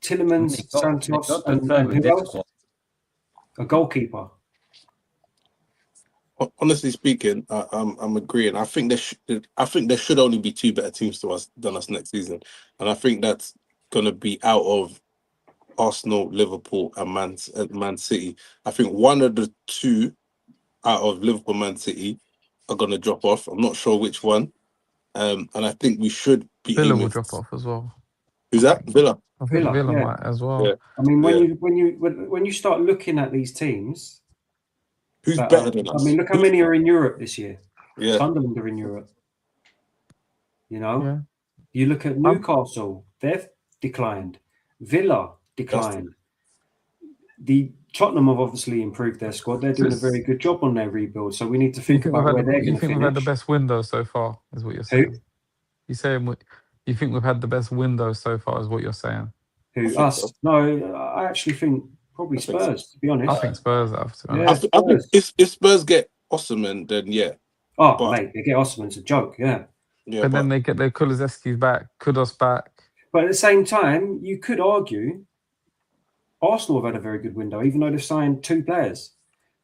Tielemans, Santos, and who else? A goalkeeper. Honestly speaking, I'm agreeing. I think there should only be 2 better teams than us next season, and I think that's going to be out of Arsenal, Liverpool, and Man City. I think one of the 2 out of Liverpool, Man City are going to drop off. I'm not sure which one, and I think we should be Villa aiming. will drop off as well. Who's that? Villa. I think Villa yeah. might as well. Yeah. I mean, when you start looking at these teams, who's better than us? I mean, look how many are in Europe this year. Yeah. Sunderland are in Europe. You know, Yeah. you look at Newcastle; they've declined. Villa declined. The Tottenham have obviously improved their squad. They're doing a very good job on their rebuild. So we need to think about where they're going to finish. You think we've had the best window so far? Is what you're saying? You saying you think we've had the best window so far? Is what you're saying? Who us? So. No, I actually think probably Spurs. To be honest, I think Spurs have. I think if Spurs get Osimhen, then yeah. Oh, mate, they get Osimhen's a joke. Yeah. Yeah, but then they get their Kulusevski's back, Kudos back. But at the same time, you could argue Arsenal have had a very good window, even though they've signed 2 players,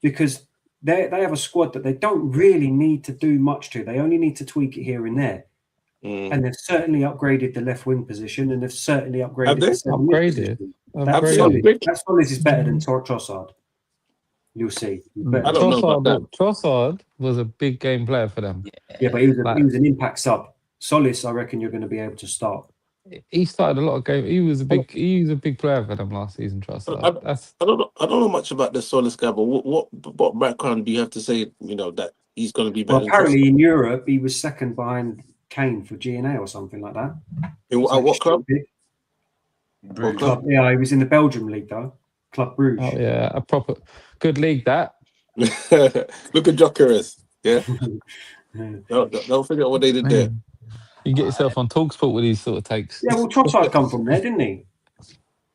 because they have a squad that they don't really need to do much to. They only need to tweak it here and there. And they've certainly upgraded the left wing position, and they've certainly upgraded the centre mid position. That Solis is better than Trossard. You'll see. I don't know about that. Trossard was a big game player for them. Yeah, but he was an impact sub. Solis, I reckon you're going to be able to start. He started a lot of games. He was a big player for them last season. Trossard. I don't know much about the Solis guy, but what background do you have to say? You know that he's going to be better. Well, apparently in Europe, he was second behind Kane for GNA or something like that. At what club? Club? Yeah, he was in the Belgium league though. Club Bruges. Oh yeah, a proper good league that. Look at Jokeres. Yeah. Don't forget what they did there. You get yourself on TalkSport with these sort of takes. Yeah, well, Trossard come from there, didn't he?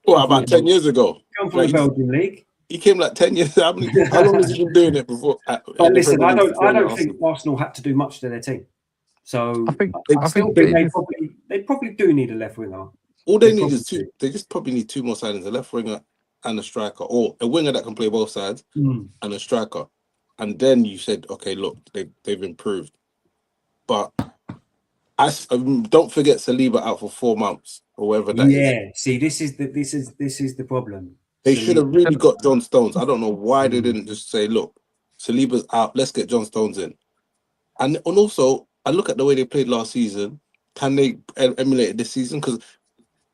What, about 10 years ago? Come from the Belgian league. He came like 10 years. How long has he been doing it before? But listen, I don't think Arsenal had to do much to their team. So I think they probably do need a left winger. All they need is 2. They just probably need 2 more signings: a left winger and a striker, or a winger that can play both sides and a striker. And then you said, okay, look, they've improved. But don't forget Saliba out for 4 months or whatever that is. Yeah, see, this is the problem. They should have really got John Stones. I don't know why they didn't just say, look, Saliba's out, let's get John Stones in. And also, I look at the way they played last season. Can they emulate it this season? Because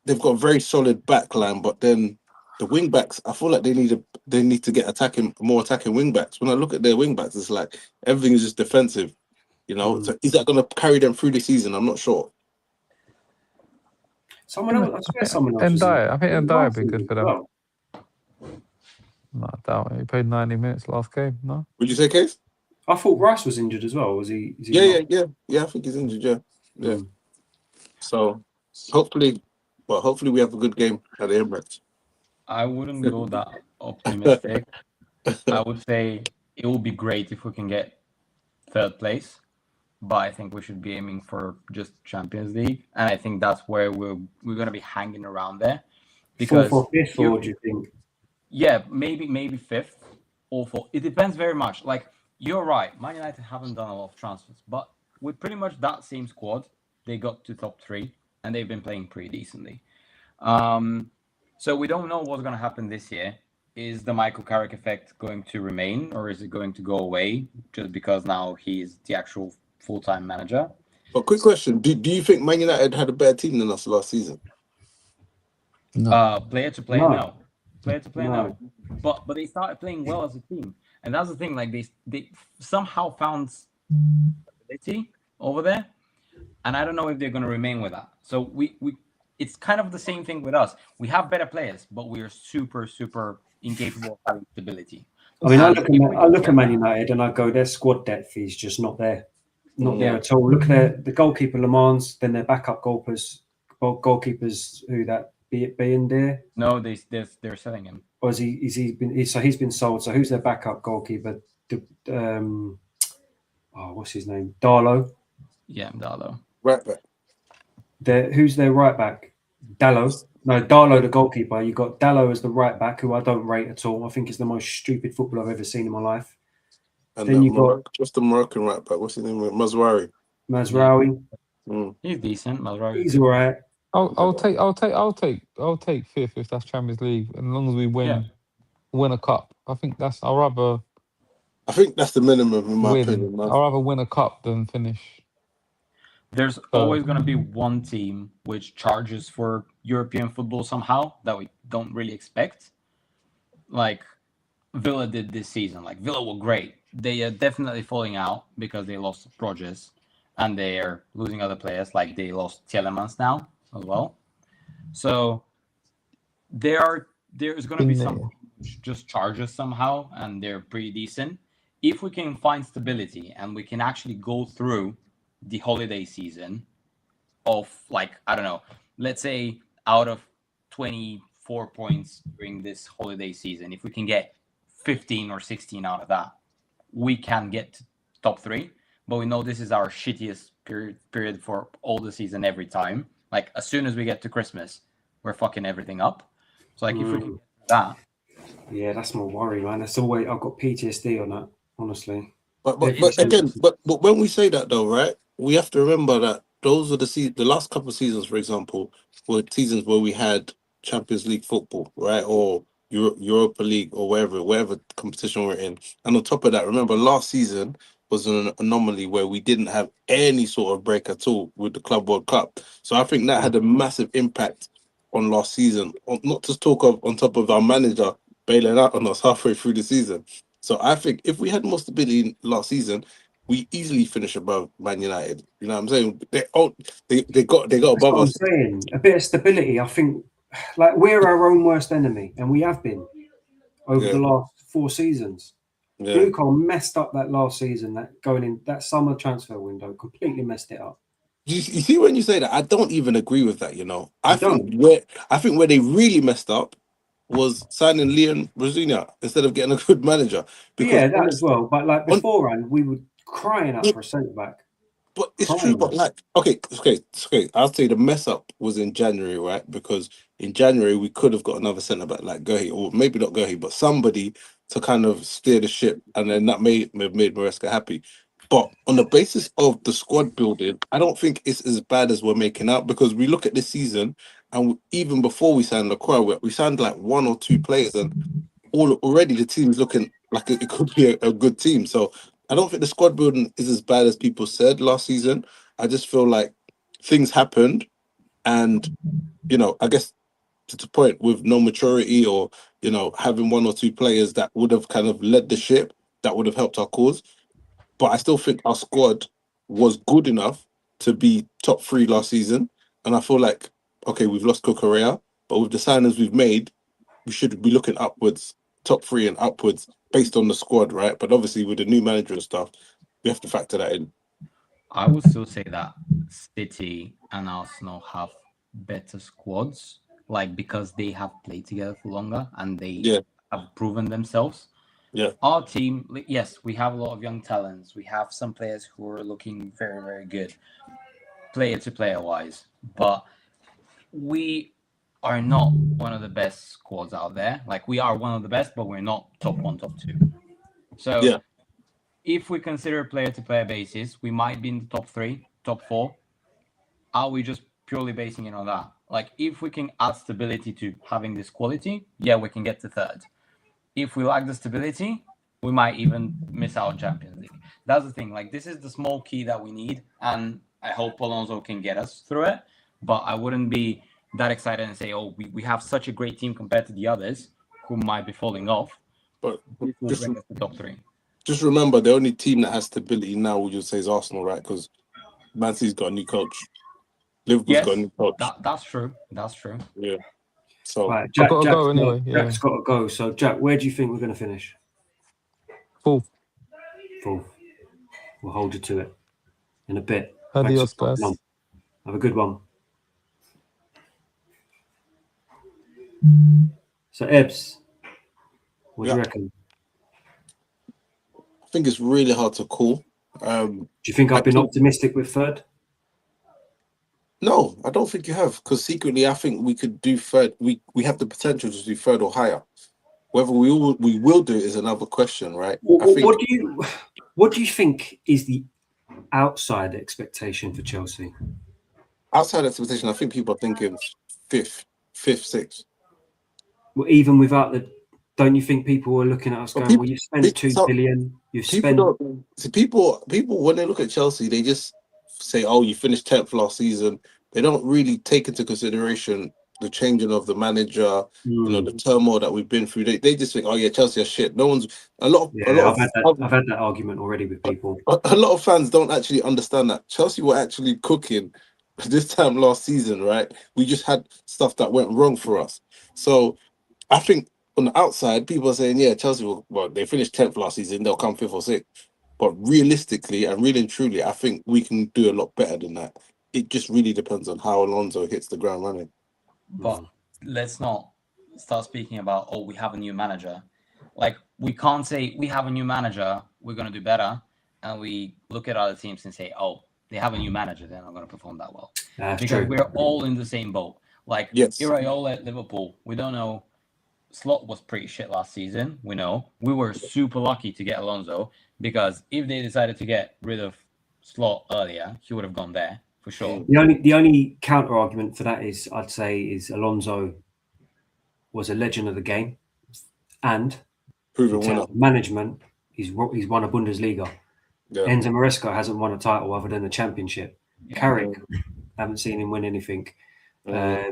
they've got a very solid backline, but then the wing backs, I feel like they need to get more attacking wing backs. When I look at their wing backs, it's like everything is just defensive. You know, so is that going to carry them through the season? I'm not sure. Someone else. I swear someone else. I think Ndiaye would be good for them. Well. No, I doubt it. He played 90 minutes last game. No. Would you say, Case? I thought Rice was injured as well. Was he? Yeah. I think he's injured. Yeah. So hopefully we have a good game at the Emirates. I wouldn't go that optimistic. I would say it would be great if we can get 3rd place, but I think we should be aiming for just Champions League, and I think that's where we're going to be hanging around there. Because 4th or 5th, or do you think? Yeah, maybe 5th or 4th. It depends very much. Like, you're right, Man United haven't done a lot of transfers, but with pretty much that same squad, they got to top 3, and they've been playing pretty decently. So we don't know what's going to happen this year. Is the Michael Carrick effect going to remain, or is it going to go away just because now he's the actual full-time manager? But quick question: Do you think Man United had a better team than us last season? No. Player to player, no. Player to player, no. But they started playing well as a team, and that's the thing. Like they somehow found stability over there, and I don't know if they're going to remain with that. So it's kind of the same thing with us. We have better players, but we are super, super incapable of having stability. I mean, I And if we I look get at Man that- United and I go, their squad depth is just not there. Not there Yeah. at all. Look at the goalkeeper, Le Mans, then their backup goalkeepers, who that be it being there. No, they're selling him. Or he's been sold. So who's their backup goalkeeper? What's his name? Darlow. Yeah, Dalo. Right back. Who's their right back? Dallo. No, Darlow, the goalkeeper. You got Dallo as the right back, who I don't rate at all. I think is the most stupid football I've ever seen in my life. And Then you got what's the Moroccan right back? What's his name? Mazraoui. Mazraoui. Mm. He's decent. Mazraoui. He's all right. I'll take fifth if that's Champions League, and as long as we win a cup. I think that's. I'll rather I think that's the minimum in my win. opinion, man. I'll rather win a cup than finish. There's always going to be one team which charges for European football somehow that we don't really expect. Like Villa did this season. Like Villa were great. They are definitely falling out because they lost Rodgers and they are losing other players. Like they lost Tielemans now as well. So there's going to be some which just charges somehow and they're pretty decent. If we can find stability and we can actually go through the holiday season of, like, I don't know, let's say out of 24 points during this holiday season, if we can get 15 or 16 out of that, we can get to top 3. But we know this is our shittiest period for all the season every time. Like as soon as we get to Christmas, we're fucking everything up. So like if we can get that. Yeah, that's my worry, man. That's always I've got PTSD on that, honestly. But when we say that though, right, we have to remember that those are the last couple of seasons, for example, were seasons where we had Champions League football, right, or Europa League or wherever competition we're in. And on top of that, remember last season was an anomaly where we didn't have any sort of break at all with the Club World Cup. So I think that had a massive impact on last season. Not to talk of on top of our manager bailing out on us halfway through the season. So I think if we had more stability last season, we easily finish above Man United. You know what I'm saying? They got above what us. I'm saying. A bit of stability. I think, like, we're our own worst enemy, and we have been over the last 4 seasons. Yeah. Blueco messed up that last season. That summer transfer window completely messed it up. You see, when you say that, I don't even agree with that. You know, I think where they really messed up was signing Leon Rosina instead of getting a good manager. Because Yeah, that as well. But like beforehand, we were crying out for a centre back. But it's true. But like, okay. I'll say the mess up was in January, right? Because in January we could have got another centre back like Gohi, or maybe not Gohi, but somebody to kind of steer the ship, and then that may have made Maresca happy. But on the basis of the squad building, I don't think it's as bad as we're making out, because we look at this season, and even before we signed Lacroix, we signed like 1 or 2 players, and already the team's looking like it could be a good team. So I don't think the squad building is as bad as people said last season. I just feel like things happened, and I guess to the point with no maturity, or having 1 or 2 players that would have kind of led the ship, that would have helped our cause. But I still think our squad was good enough to be top 3 last season, and I feel like, okay, we've lost Cucurella, but with the signings we've made, we should be looking upwards, top 3 and upwards, based on the squad, right? But obviously with the new manager and stuff, we have to factor that in. I would still say that City and Arsenal have better squads, like because they have played together for longer and they have proven themselves. Yeah. Our team, yes, we have a lot of young talents. We have some players who are looking very, very good, player to player wise, but we are not one of the best squads out there. Like we are one of the best, but we're not top 1, top 2. So if we consider player to player basis, we might be in the top 3, top 4. Are we just purely basing it on that? Like if we can add stability to having this quality, we can get to 3rd. If we lack the stability, we might even miss out on Champions League. That's the thing. Like this is the small key that we need, and I hope Alonso can get us through it. But I wouldn't be that excited and say, "Oh, we have such a great team compared to the others who might be falling off." But this will bring us to top 3. Just remember, the only team that has stability now, would you say, is Arsenal, right? Because Man City's got a new coach. Liverpool's got a new coach. That's true. That's true. Yeah. So right, Jack's go anyway. Jack's got to go. So Jack, where do you think we're going to finish? Fourth. We'll hold you to it in a bit. Adios, Spurs. Have a good one. So, Ebbs, what do you reckon? I think it's really hard to call. Do you think I've been optimistic with third? No, I don't think you have, because secretly I think we could do third. We have the potential to do third or higher. Whether we will do it is another question, right? What do you think is the outside expectation for Chelsea? Outside expectation, I think people are thinking fifth, sixth. Well, even without don't you think people were looking at us going, well, you've spent 2 billion, you've spent... People when they look at Chelsea, they just say, oh, you finished 10th last season. They don't really take into consideration the changing of the manager, the turmoil that we've been through. They just think, oh yeah, Chelsea are shit. I've had that argument already with people. A lot of fans don't actually understand that Chelsea were actually cooking this time last season, right? We just had stuff that went wrong for us. So I think on the outside, people are saying, yeah, Chelsea they finished 10th last season, they'll come 5th or 6th. But realistically and really and truly, I think we can do a lot better than that. It just really depends on how Alonso hits the ground running. But let's not start speaking about, we have a new manager. Like, we can't say we have a new manager, we're going to do better, and we look at other teams and say, oh, they have a new manager, they're not going to perform that well. That's because true. We're all in the same boat. Like, Iraola at Liverpool, we don't know. Slot was pretty shit last season, we know. We were super lucky to get Alonso, because if they decided to get rid of Slot earlier, he would have gone there. For sure. The only counter argument for that is Alonso was a legend of the game, and proven winner. Management, he's won a Bundesliga. Yeah. Enzo Maresca hasn't won a title other than the Championship. Carrick, haven't seen him win anything. Areola,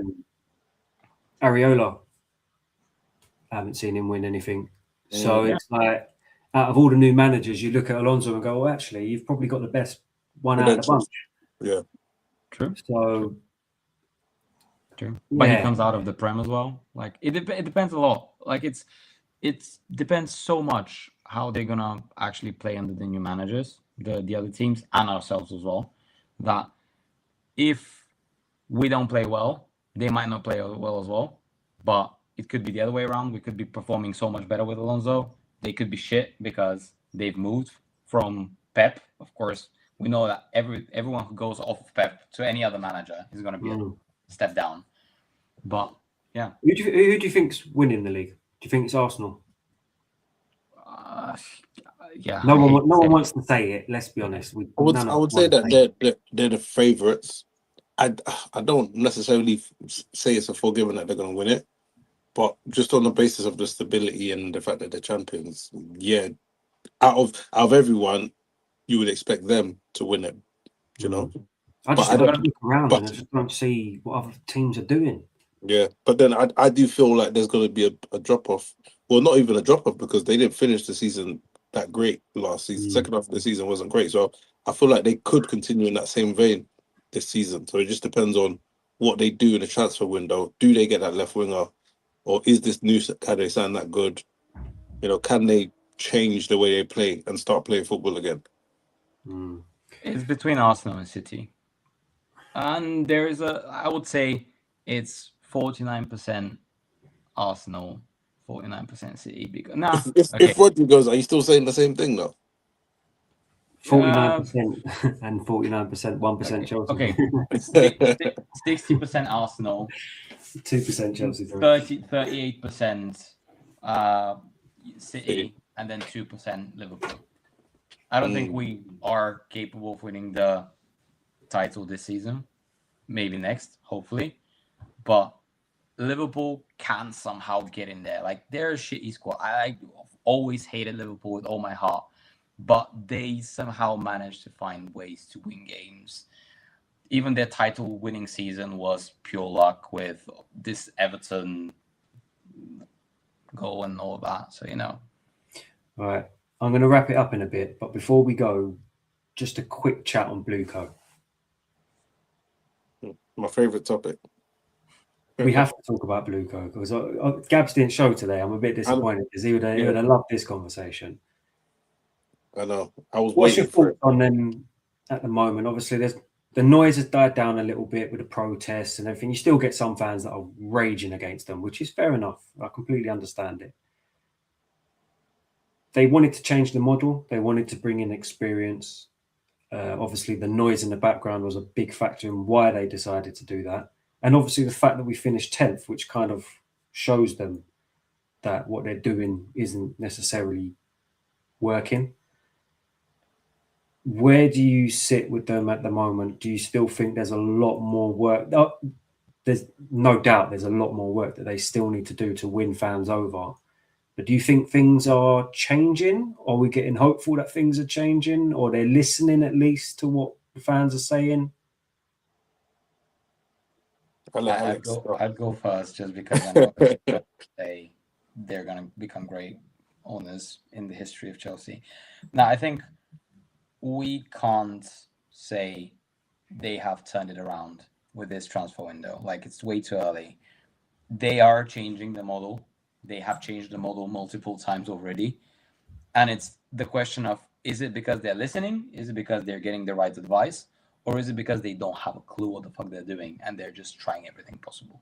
haven't seen him win anything. So it's like, out of all the new managers, you look at Alonso and go, well, actually, you've probably got the best one out of the bunch. Yeah. True. So, true. But he comes out of the Prem as well. Like, it depends a lot. Like, it depends so much how they're gonna actually play under the new managers, the other teams, and ourselves as well. That if we don't play well, they might not play well as well. But it could be the other way around. We could be performing so much better with Alonso. They could be shit because they've moved from Pep. Of course, we know that everyone who goes off of Pep to any other manager is going to be a step down. But yeah, who do you think's winning the league? Do you think it's Arsenal? Yeah. No one wants to say it. Let's be honest. I would say that they're the favourites. I don't necessarily say it's a given that they're going to win it, but just on the basis of the stability and the fact that they're champions, out of everyone, you would expect them to win it. You know, I just don't look around and I just don't see what other teams are doing. Yeah, but then I do feel like there's going to be a drop off. Well, not even a drop off, because they didn't finish the season that great last season. Second half of the season wasn't great, so I feel like they could continue in that same vein this season. So it just depends on what they do in the transfer window. Do they get that left winger, or is this new Kade sign that good? You know, can they change the way they play and start playing football again? It's between Arsenal and City, and there is I would say it's 49% Arsenal, 49% City. Because if Rodri goes, are you still saying the same thing though? 49% and 49%, 1% Chelsea. Okay, 60% Arsenal, 2% Chelsea, 38% City, and then 2% Liverpool. I don't think we are capable of winning the title this season. Maybe next, hopefully. But Liverpool can somehow get in there. Like, they're a shitty squad. I always hated Liverpool with all my heart. But they somehow managed to find ways to win games. Even their title-winning season was pure luck with this Everton goal and all that. So, you know. All right. I'm going to wrap it up in a bit. But before we go, just a quick chat on Blueco. My favourite topic. We have to talk about Blueco because Gabs didn't show today. I'm a bit disappointed because he would have loved this conversation. I know. I was What's your waiting for thoughts on them at the moment? Obviously, the noise has died down a little bit with the protests and everything. You still get some fans that are raging against them, which is fair enough. I completely understand it. They wanted to change the model. They wanted to bring in experience. Obviously, the noise in the background was a big factor in why they decided to do that. And obviously, the fact that we finished 10th, which kind of shows them that what they're doing isn't necessarily working. Where do you sit with them at the moment? Do you still think there's a lot more work? There's no doubt there's a lot more work that they still need to do to win fans over. But do you think things are changing? Are we getting hopeful that things are changing, or they're listening at least to what the fans are saying? I'd go first just because I know they're going to become great owners in the history of Chelsea. Now, I think we can't say they have turned it around with this transfer window. Like, it's way too early. They are changing the model. They have changed the model multiple times already. And it's the question of, is it because they're listening? Is it because they're getting the right advice? Or is it because they don't have a clue what the fuck they're doing and they're just trying everything possible?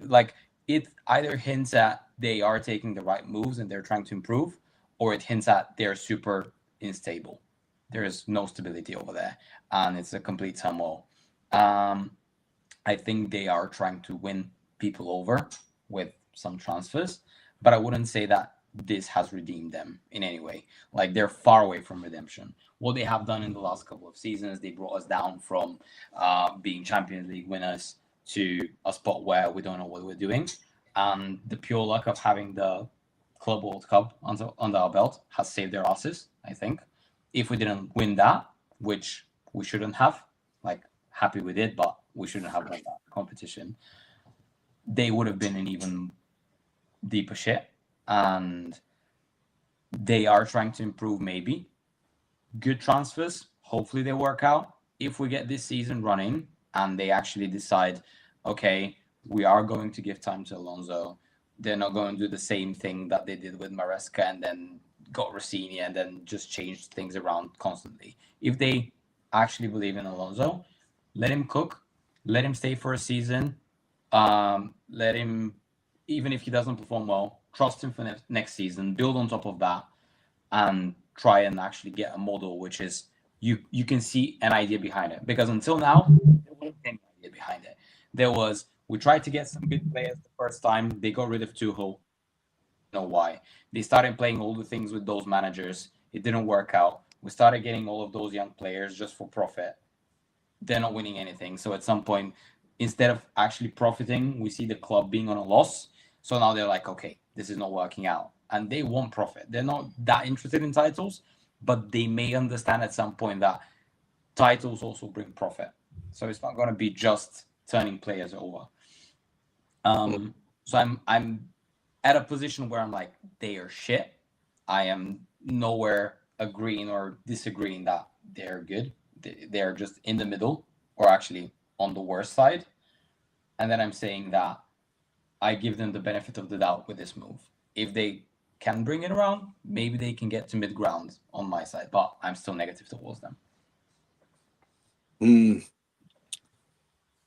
Like, it either hints at they are taking the right moves and they're trying to improve, or it hints at they're super unstable. There is no stability over there, and it's a complete turmoil. I think they are trying to win people over with some transfers, but I wouldn't say that this has redeemed them in any way. Like, they're far away from redemption. What they have done in the last couple of seasons, they brought us down from being Champions League winners to a spot where we don't know what we're doing. And the pure luck of having the Club World Cup under our belt has saved their asses, I think. If we didn't win that, which we shouldn't have, like, happy we did, but we shouldn't have won that competition, they would have been in even deeper shit. And they are trying to improve, maybe. Good transfers. Hopefully they work out. If we get this season running and they actually decide, okay, we are going to give time to Alonso, they're not going to do the same thing that they did with Maresca and then got Rossini and then just changed things around constantly. If they actually believe in Alonso, let him cook, let him stay for a season, let him, even if he doesn't perform well, trust him for next season, build on top of that, and try and actually get a model which is you can see an idea behind it. Because until now, there wasn't any idea behind it. There was, we tried to get some good players the first time, they got rid of Tuchel. Know why. They started playing all the things with those managers. It didn't work out. We started getting all of those young players just for profit. They're not winning anything. So at some point, instead of actually profiting, we see the club being on a loss. So now they're like, okay, this is not working out. And they want profit. They're not that interested in titles, but they may understand at some point that titles also bring profit. So it's not going to be just turning players over. So I'm at a position where I'm like, they are shit. I am nowhere agreeing or disagreeing that they're good. They're just in the middle, or actually on the worst side. And then I'm saying that I give them the benefit of the doubt with this move. If they can bring it around, maybe they can get to mid-ground on my side, but I'm still negative towards them.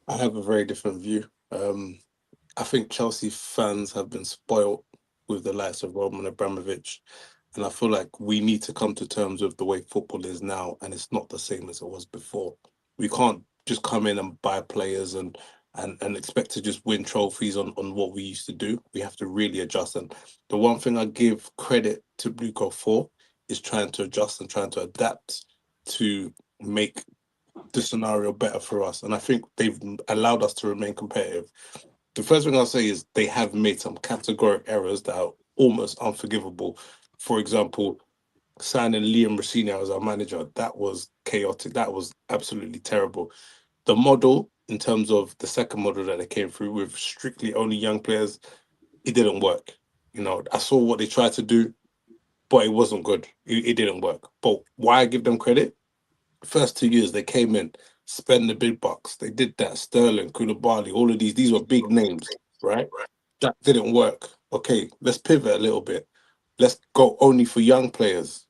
I have a very different view. I think Chelsea fans have been spoiled with the likes of Roman Abramovich, and I feel like we need to come to terms with the way football is now, and it's not the same as it was before. We can't just come in and buy players and expect to just win trophies on what we used to do. We have to really adjust. And the one thing I give credit to Blueco for is trying to adjust and trying to adapt to make the scenario better for us. And I think they've allowed us to remain competitive. The first thing I'll say is they have made some categorical errors that are almost unforgivable. For example, signing Liam Rossini as our manager, that was chaotic. That was absolutely terrible. The model, in terms of the second model that they came through with strictly only young players, it didn't work. You know, I saw what they tried to do, but it wasn't good. It didn't work. But why I give them credit? First 2 years they came in, spend the big bucks. They did that. Sterling, Koulibaly, all of these were big names, right? That didn't work. Okay, let's pivot a little bit. Let's go only for young players.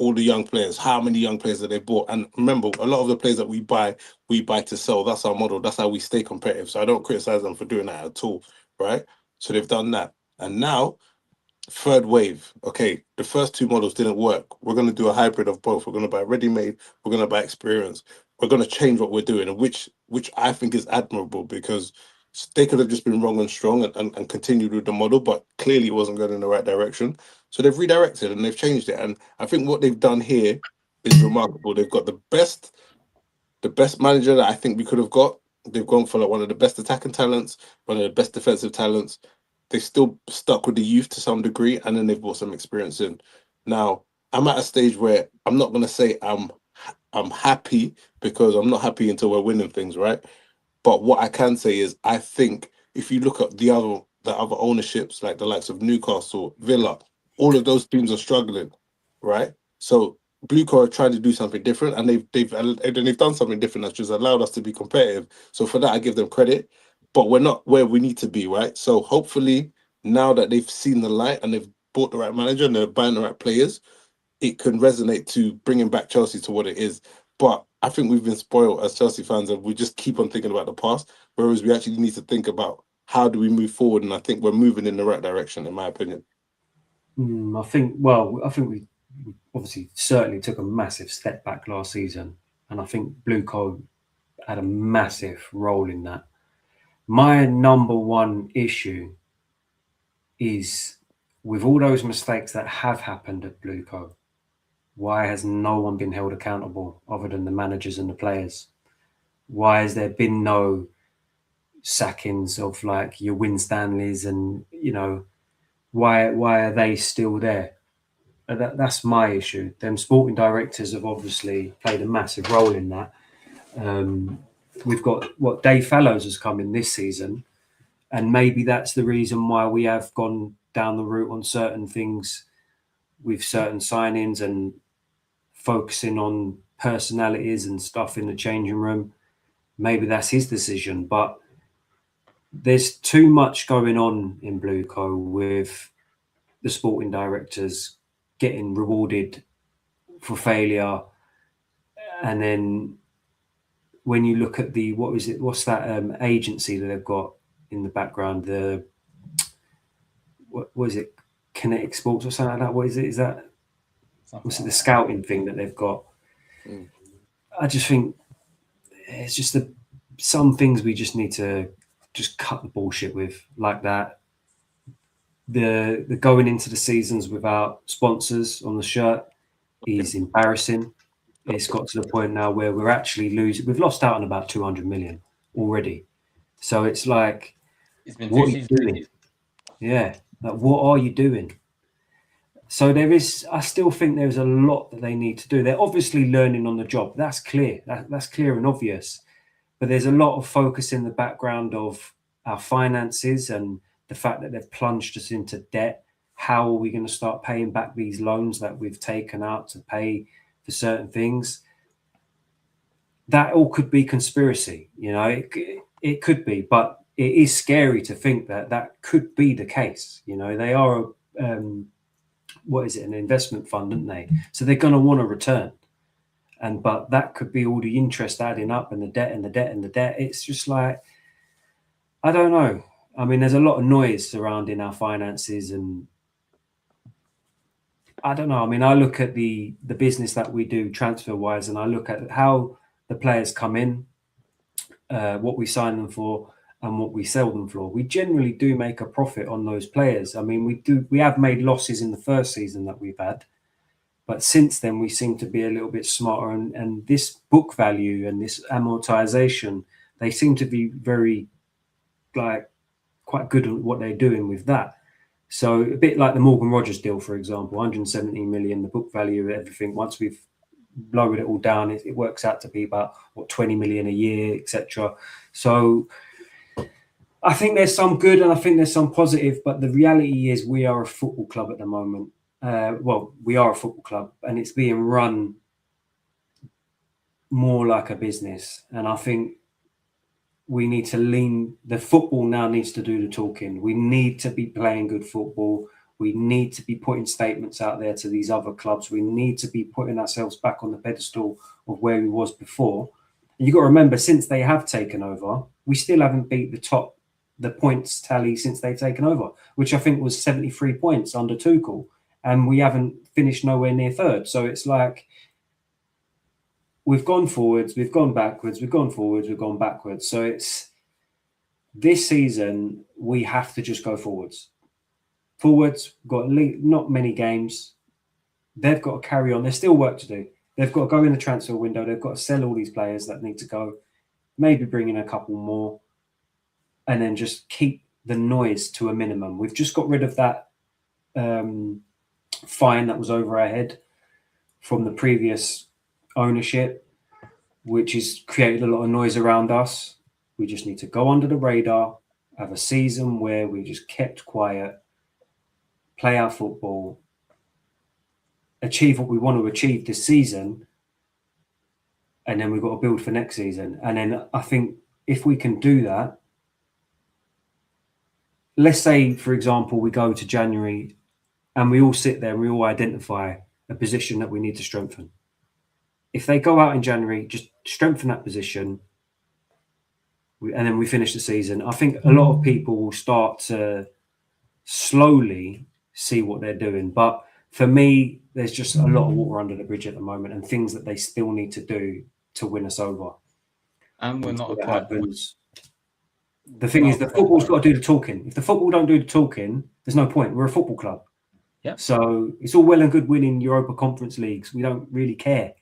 all the young players. How many young players that they bought? And remember, a lot of the players that we buy to sell. That's our model. That's how we stay competitive. So I don't criticize them for doing that at all, right? So they've done that. And now, third wave. Okay, the first two models didn't work. We're going to do a hybrid of both. We're going to buy ready-made. We're going to buy experience. We're going to change what we're doing, and which I think is admirable, because they could have just been wrong and strong and continued with the model, but clearly it wasn't going in the right direction. So they've redirected and they've changed it. And I think what they've done here is remarkable. They've got the best manager that I think we could have got. They've gone for like one of the best attacking talents, one of the best defensive talents. They still stuck with the youth to some degree, and then they've brought some experience in. Now, I'm at a stage where I'm not going to say I'm happy, because I'm not happy until we're winning things, right? But what I can say is, I think if you look at the other ownerships, like the likes of Newcastle, Villa, all of those teams are struggling, right? So Blueco are trying to do something different, and they've done something different that's just allowed us to be competitive. So for that, I give them credit. But we're not where we need to be, right? So hopefully, now that they've seen the light and they've bought the right manager and they're buying the right players, it can resonate to bringing back Chelsea to what it is. But I think we've been spoiled as Chelsea fans, and we just keep on thinking about the past, whereas we actually need to think about how do we move forward. And I think we're moving in the right direction, in my opinion. I think we obviously certainly took a massive step back last season, and I think Blueco had a massive role in that. My number one issue is, with all those mistakes that have happened at Blueco, why has no one been held accountable other than the managers and the players? Why has there been no sackings of like your Winstanleys, and why are they still there? That's my issue. Them sporting directors have obviously played a massive role in that. We've got Dave Fallows has come in this season, and maybe that's the reason why we have gone down the route on certain things with certain signings and focusing on personalities and stuff in the changing room. Maybe that's his decision, but there's too much going on in Blueco with the sporting directors getting rewarded for failure. And then when you look at what's that agency that they've got in the background, what was it, Kinetic Sports or something like that? What is it? Is that the scouting thing that they've got? I just think it's just some things we just need to just cut the bullshit with, like that. The going into the seasons without sponsors on the shirt is embarrassing. It's got to the point now where we're actually losing. We've lost out on about 200 million already. So it's like, what are you doing? Yeah, like, what are you doing? So I still think there's a lot that they need to do. They're obviously learning on the job. That's clear. That's clear and obvious. But there's a lot of focus in the background of our finances and the fact that they've plunged us into debt. How are we going to start paying back these loans that we've taken out to pay for certain things? That all could be conspiracy, it could be, but it is scary to think that could be the case. They are an investment fund, aren't they? So they're going to want a return. But that could be all the interest adding up, and the debt and the debt and the debt. It's just like, I don't know. I mean, there's a lot of noise surrounding our finances, and I don't know. I mean, I look at the business that we do transfer wise, and I look at how the players come in, what we sign them for, and what we sell them for. We generally do make a profit on those players. I mean, we have made losses in the first season that we've had. But since then, we seem to be a little bit smarter, and this book value and this amortization, they seem to be very, quite good at what they're doing with that. So a bit like the Morgan Rogers deal, for example, 117 million, the book value of everything. Once we've lowered it all down, it works out to be about 20 million a year, etc. So I think there's some good and I think there's some positive, but the reality is we are a football club at the moment. We are a football club, and it's being run more like a business. And I think we need to the football now needs to do the talking. We need to be playing good football. We need to be putting statements out there to these other clubs. We need to be putting ourselves back on the pedestal of where we was before. And you've got to remember, since they have taken over, we still haven't beat the points tally since they've taken over, which I think was 73 points under Tuchel. And we haven't finished nowhere near third. So it's like we've gone forwards, we've gone backwards, we've gone forwards, we've gone backwards. So it's this season, we have to just go forwards. Forwards, got not many games. They've got to carry on. There's still work to do. They've got to go in the transfer window. They've got to sell all these players that need to go. Maybe bring in a couple more. And then just keep the noise to a minimum. We've just got rid of that fine that was over our head from the previous ownership, which has created a lot of noise around us. We just need to go under the radar, have a season where we just kept quiet, play our football, achieve what we want to achieve this season, and then we've got to build for next season. And then I think if we can do that, let's say, for example, we go to January and we all sit there and we all identify a position that we need to strengthen. If they go out in January, just strengthen that position, and then we finish the season, I think a lot of people will start to slowly see what they're doing. But for me, there's just a lot of water under the bridge at the moment and things that they still need to do to win us over. And we're not a club. The thing is, the football's got to do the talking. If the football don't do the talking, there's no point. We're a football club. Yeah. So it's all well and good winning Europa Conference leagues. We don't really care.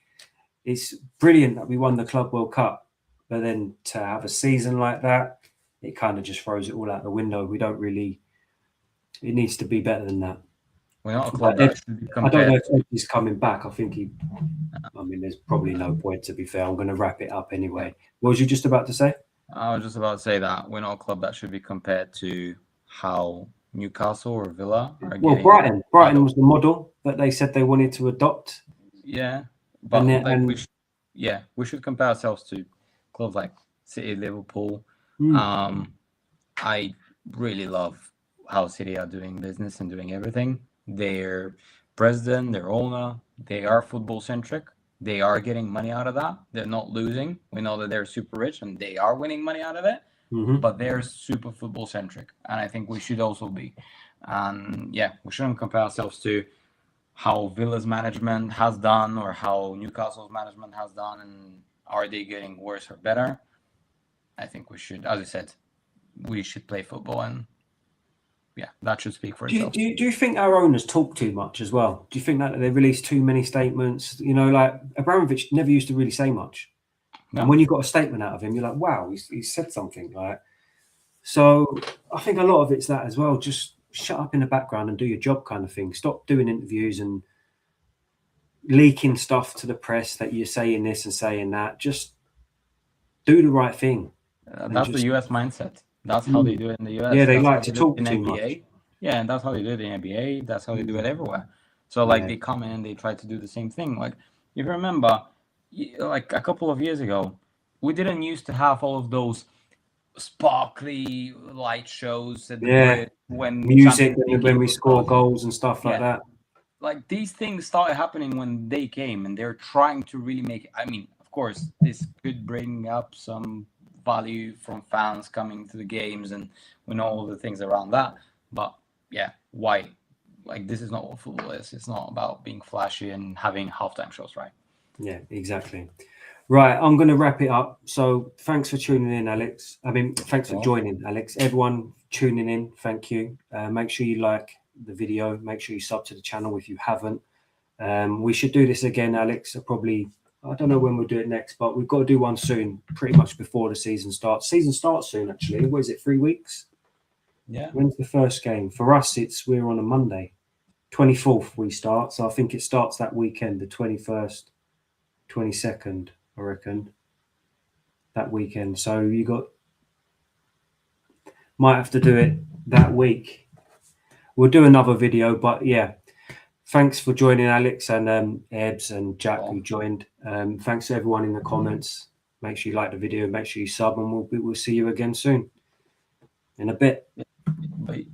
It's brilliant that we won the Club World Cup, but then to have a season like that, it kind of just throws it all out the window. We don't really. It needs to be better than that. We're not a club that should be compared. I don't know if he's coming back. I think I mean, there's probably no point, to be fair. I'm going to wrap it up anyway. What was you just about to say? I was just about to say that we're not a club that should be compared to how Newcastle or Villa are getting. Well, Brighton was the model that they said they wanted to adopt. Yeah, but we should compare ourselves to clubs like City, Liverpool. I really love how City are doing business and doing everything. Their president, their owner, they are football centric. They are getting money out of that. They're not losing. We know that they're super rich and they are winning money out of it. But they're super football centric, and I think we should also be. And yeah, we shouldn't compare ourselves to how Villa's management has done or how Newcastle's management has done, and are they getting worse or better? I think we should, as I said, we should play football, and yeah, that should speak for itself. Do you think our owners talk too much as well? Do you think that they release too many statements? You know, like Abramovich never used to really say much. No. And when you got a statement out of him, you're like, wow, he said something. Like, so I think a lot of it's that as well. Just shut up in the background and do your job kind of thing. Stop doing interviews and leaking stuff to the press that you're saying this and saying that. Just do the right thing. That's the US mindset. That's how they do it in the US. Yeah, they that's like to talk in too NBA. Much. Yeah, and that's how they do it in the NBA. That's how they do it everywhere. So, like, they come in and they try to do the same thing. Like, if you remember, like a couple of years ago, we didn't used to have all of those sparkly light shows at the when music when we score goals and stuff like that. Like, these things started happening when they came, and they're trying to really make it. I mean, of course, this could bring up some value from fans coming to the games, and we know all the things around that. But yeah, why? Like, this is not what football is. It's not about being flashy and having halftime shows, right? Yeah, exactly. Right, I'm going to wrap it up. So thanks for tuning in, Alex. Thanks for joining, Alex. Everyone tuning in, thank you. Make sure you like the video. Make sure you sub to the channel if you haven't. We should do this again, Alex. I don't know when we'll do it next, but we've got to do one soon, pretty much before the season starts. Season starts soon, actually. What is it, 3 weeks? Yeah. When's the first game? For us, we're on a Monday. 24th we start. So I think it starts that weekend, the 21st. 22nd, I reckon, that weekend. So might have to do it that week. We'll do another video, but yeah, thanks for joining, Alex and Ebbs and Jack who joined. Thanks to everyone in the comments. Make sure you like the video, make sure you sub, and we'll see you again soon in a bit. Bye.